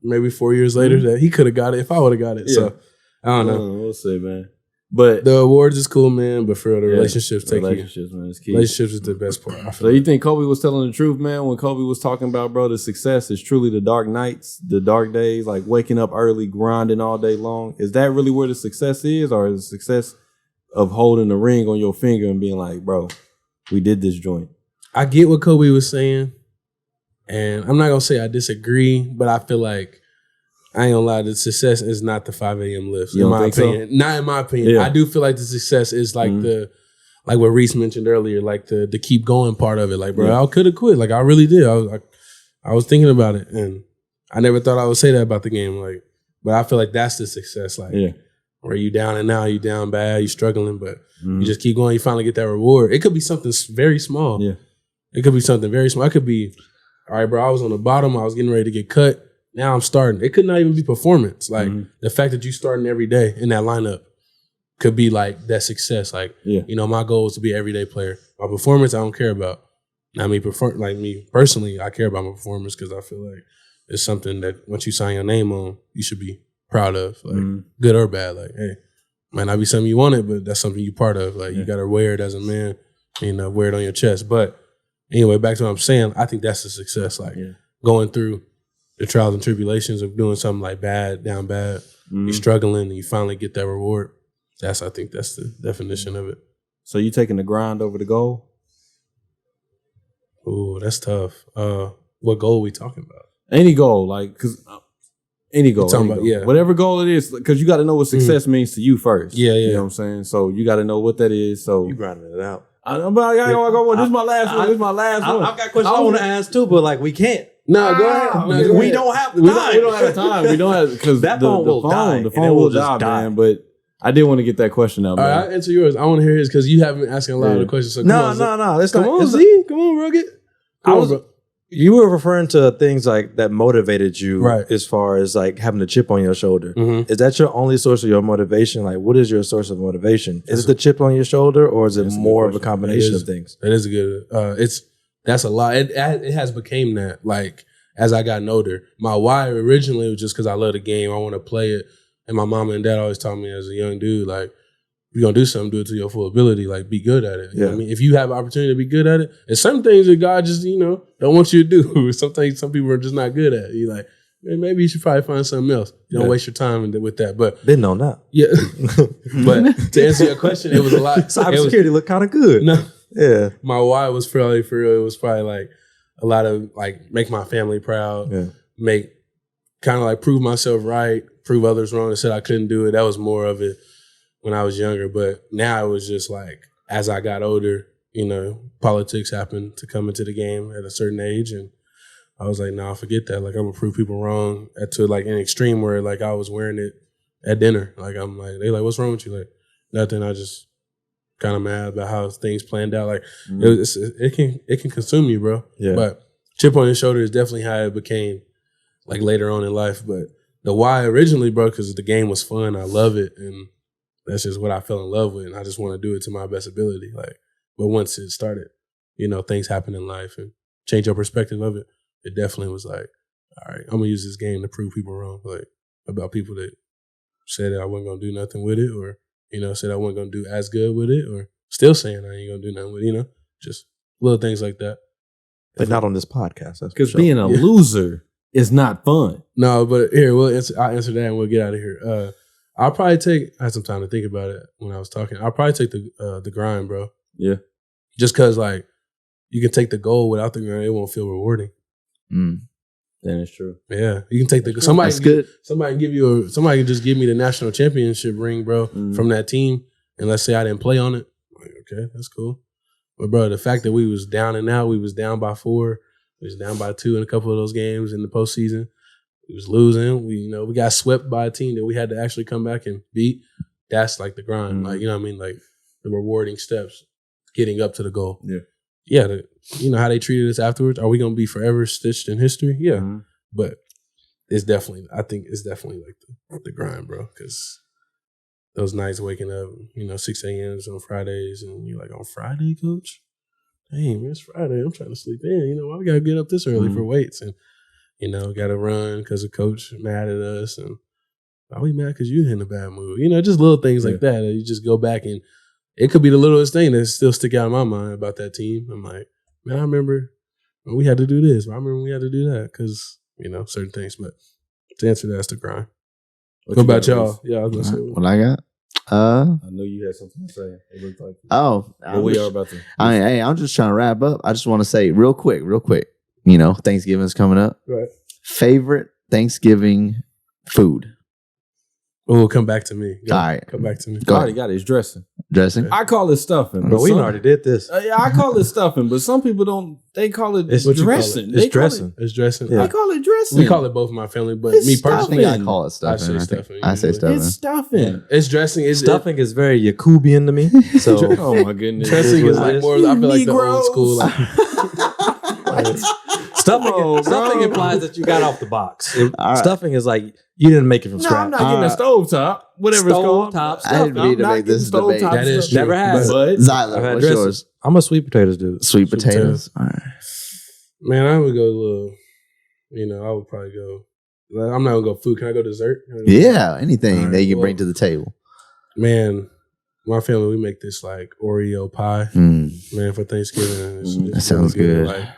maybe 4 years later that he could have got it if I would have got it. Yeah. So I don't know. We'll see, man. But the awards is cool, man. But for the relationships, relationships, man, it's key. Relationships is the best part. So you think Kobe was telling the truth, man, when Kobe was talking about, bro, the success is truly the dark nights, the dark days, like waking up early, grinding all day long. Is that really where the success is, or is the success of holding the ring on your finger and being like, bro, we did this joint? I get what Kobe was saying, and I'm not gonna say I disagree, but I feel like I ain't gonna lie, the success is not the 5 a.m. lifts, in my opinion. So? Not in my opinion. Yeah. I do feel like the success is like like what Reece mentioned earlier, like the keep going part of it. Like, bro, I could have quit. Like, I really did. I was thinking about it, and I never thought I would say that about the game. Like, but I feel like that's the success. Like, where you down and now, you down bad, you struggling, but you just keep going. You finally get that reward. It could be something very small. Yeah, it could be something very small. It could be, all right, bro, I was on the bottom. I was getting ready to get cut. Now I'm starting. It could not even be performance. Like the fact that you starting every day in that lineup could be like that success. Like, my goal is to be an everyday player. My performance, I don't care about. Me personally, I care about my performance because I feel like it's something that once you sign your name on, you should be proud of. Like good or bad. Like, hey, might not be something you wanted, but that's something you're part of. Like you gotta wear it as a man, wear it on your chest. But anyway, back to what I'm saying, I think that's the success. Like going through the trials and tribulations of doing something like down bad, you're struggling, and you finally get that reward. I think that's the definition of it. So you taking the grind over the goal? Ooh, that's tough. What goal are we talking about? Any goal, any goal. Whatever goal it is, because you got to know what success means to you first. Yeah. You know what I'm saying? So you got to know what that is. So you grinding it out. This is my last one. This is my last one. I've got questions I want to ask too, but like we can't. No, go ahead. We don't have the time. We don't have the time. We don't have because that phone will die. The phone will die, man. But I did want to get that question out. All right, I'll answer yours. I want to hear his because you haven't been asking a lot of the questions. So no. Come on, Z. Come on, Rugged. You were referring to things like that motivated you, right? As far as like having a chip on your shoulder. Is that your only source of your motivation? Like, what is your source of motivation? Is it the chip on your shoulder, or is it more of a combination of things? That is a good. That's a lot. It has became that. Like as I gotten older, my why originally was just because I love the game. I want to play it, and my mama and dad always taught me as a young dude, like, you're going to do something, do it to your full ability. Like, be good at it. You know what I mean? If you have opportunity to be good at it, there's some things that God just, don't want you to do. Some people are just not good at it. You're like, man, maybe you should probably find something else. You don't waste your time with that. But didn't know that. Yeah. But to answer your question, it was a lot. Cybersecurity looked kind of good. No. Yeah. My why was probably for real. It was probably like a lot of like make my family proud, make kind of like prove myself right, prove others wrong and said I couldn't do it. That was more of it when I was younger. But now it was just like, as I got older, politics happened to come into the game at a certain age. And I was like, nah, forget that. Like, I'm going to prove people wrong to like an extreme where like I was wearing it at dinner. Like, I'm like, they like, what's wrong with you? Like, nothing. I just kind of mad about how things planned out. Like, it can consume you, bro. Yeah. But chip on your shoulder is definitely how it became like later on in life. But the why originally, bro, because the game was fun. I love it. And that's just what I fell in love with. And I just want to do it to my best ability. Like, but once it started, things happen in life and change your perspective of it. It definitely was like, all right, I'm going to use this game to prove people wrong. Like, about people that said that I wasn't going to do nothing with it, or, said I wasn't going to do as good with it, or still saying I ain't going to do nothing with it, just little things like that. But not on this podcast. Because being a loser is not fun. No, but here, I'll answer that and we'll get out of here. I'll probably I had some time to think about it when I was talking. I'll probably take the grind, bro. Yeah. Just because, like, you can take the goal without the grind, it won't feel rewarding. That is true. Yeah. You can take somebody. That's good. Somebody can just give me the national championship ring, bro, from that team. And let's say I didn't play on it. Like, okay, that's cool. But bro, the fact that we was down and out, we was down by 4, we was down by 2 in a couple of those games in the postseason. We was losing. We got swept by a team that we had to actually come back and beat. That's like the grind. Like, you know what I mean? Like the rewarding steps, getting up to the goal. Yeah. Yeah. You know how they treated us afterwards? Are we going to be forever stitched in history? Yeah. But I think it's definitely like the grind, bro. Because those nights waking up, 6 a.m. on Fridays, and you're like, on Friday, coach? Dang, man, it's Friday. I'm trying to sleep in. Why we got to get up this early for weights? And, got to run because the coach mad at us. And why we mad because you in a bad mood? Just little things like that. You just go back, and it could be the littlest thing that still stick out in my mind about that team. I'm like, man, I remember when we had to do this. I remember when we had to do that because, certain things. But to answer that, that's the grind. What about y'all? Yeah, I was going to say. What I got? I know you had something to say. It looked like we are about to. I'm just trying to wrap up. I just want to say real quick. Thanksgiving's coming up. Right. Favorite Thanksgiving food? Oh, come back to me. All right. Come back to me. I already got it. It's dressing. Dressing? I call it stuffing. Bro, we already did this. Yeah, I call it stuffing, but some people don't. They call it dressing. It's dressing. It's dressing. I call it dressing. We call it both in my family, but It's me stuffing. personally, I call it stuffing. I say stuffing. It's stuffing. It's dressing. Stuffing is very Yakubian to me. So Oh my goodness. dressing is like more. I feel like the Negro. old school. Like, stuffing implies that you got off the box. All right. Stuffing is like you didn't make it from No, scratch. I'm not getting a stovetop. Whatever it's called. Stovetop I didn't mean to make this debate. That is true. Never has. But I've Zyler, had what's dresses. yours? I'm a sweet potatoes dude. Sweet potatoes. All right. man, I would go a little. I would probably go. I'm not gonna go food. Can I go dessert? Yeah, anything All right, that you can well, bring to the table. Man, my family, we make this like Oreo pie. Mm. Man, for Thanksgiving. That sounds good. Like,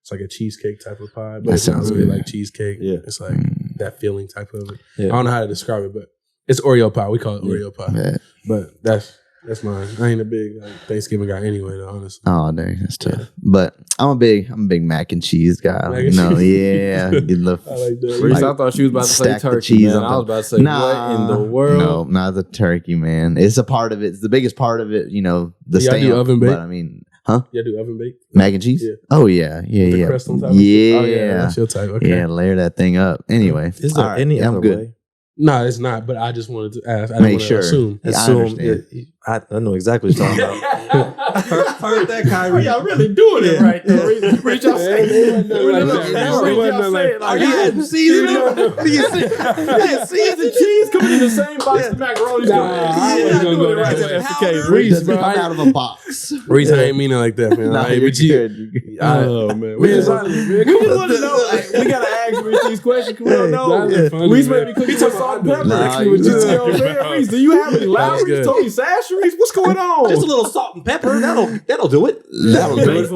it's like a cheesecake type of pie, but That it's not sounds really good. like cheesecake. Yeah. It's like that feeling type of it. Yeah. I don't know how to describe it, but it's Oreo pie. We call it Oreo pie. Yeah. But that's mine. I ain't a big Thanksgiving guy anyway, though, honestly. Oh, dang, that's tough. But I'm a big mac and cheese guy. Mac and cheese. Yeah. Get the, I like that. Reece, I thought she was about to say stack the turkey. cheese Man. on I was top. about to say, what in the world? No, not the turkey, man. It's a part of it. It's the biggest part of it, the Y'all stamp. do oven bake? But I mean, huh? Yeah, do oven bake? Mac and cheese? Yeah. Oh, yeah. Yeah, The yeah. crust on top? Yeah. Oh, yeah. That's your type. Okay. Yeah, layer that thing up. Anyway. Is there all right, any yeah, other I'm good. way? No, it's not, but I just wanted to ask. I Make didn't sure. want to assume. Yeah, I Assume understand. I know exactly what you're talking about. Heard that, Kyrie. Y'all really doing it right there. Reece, y'all say it. Seasoned cheese coming in the same box as macaroni. I wasn't gonna go that way. That's the case. Reece, Doesn't bro. come out of a box. Reece, I ain't meaning like that, man. No, I ain't you're with you. good. You're good. Oh man, Man, we just Zyler, man, come on. want to know. We gotta ask Reece these questions because we don't know. Zyler funny, Reece man. may be cooking some salt and pepper. Nah, You you know what I'm saying? Reece, do you have any Lowry's, good. Tony Sasheries? What's going on? Just a little salt and pepper. That'll do it. That'll do it.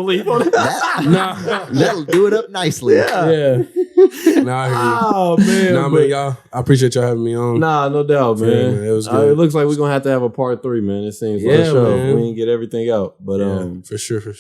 Nah. That'll do it up nicely. Yeah. Nah, I hear you. Oh man, Nah, man, y'all. I appreciate y'all having me on. Nah, no doubt, man. Yeah, man, it was good. It looks like we're gonna have to have a part 3, man. It seems for Yeah, sure. man. We didn't get everything out, but Yeah, for sure. for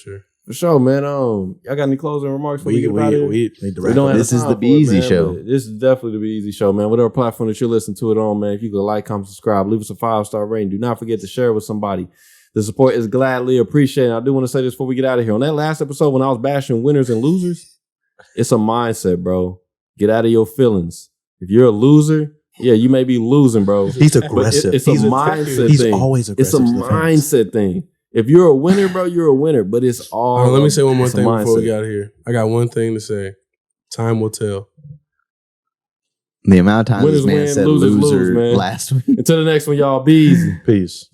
sure, man. Y'all got any closing remarks before we get out of here? We need to We wrap don't up. have This is time the for Be it, Eazy man, Show. but This is definitely the Be Eazy Show, man. Whatever platform that you're listening to it on, man. If you could like, comment, subscribe, leave us a 5-star rating. Do not forget to share with somebody. The support is gladly appreciated. I do want to say this before we get out of here. On that last episode, when I was bashing winners and losers, it's a mindset, bro. Get out of your feelings. If you're a loser, yeah, you may be losing, bro. He's But aggressive. it's a mindset He's thing. always It's a aggressive. to the fans. mindset thing. If you're a winner, bro, you're a winner. But it's all. Let me say one more it's a thing before we mindset. get out of here. I got one thing to say. Time will tell. The amount of times Winners this man win, said losers loser lose, man. last week. Until the next one, y'all. Be easy. Peace.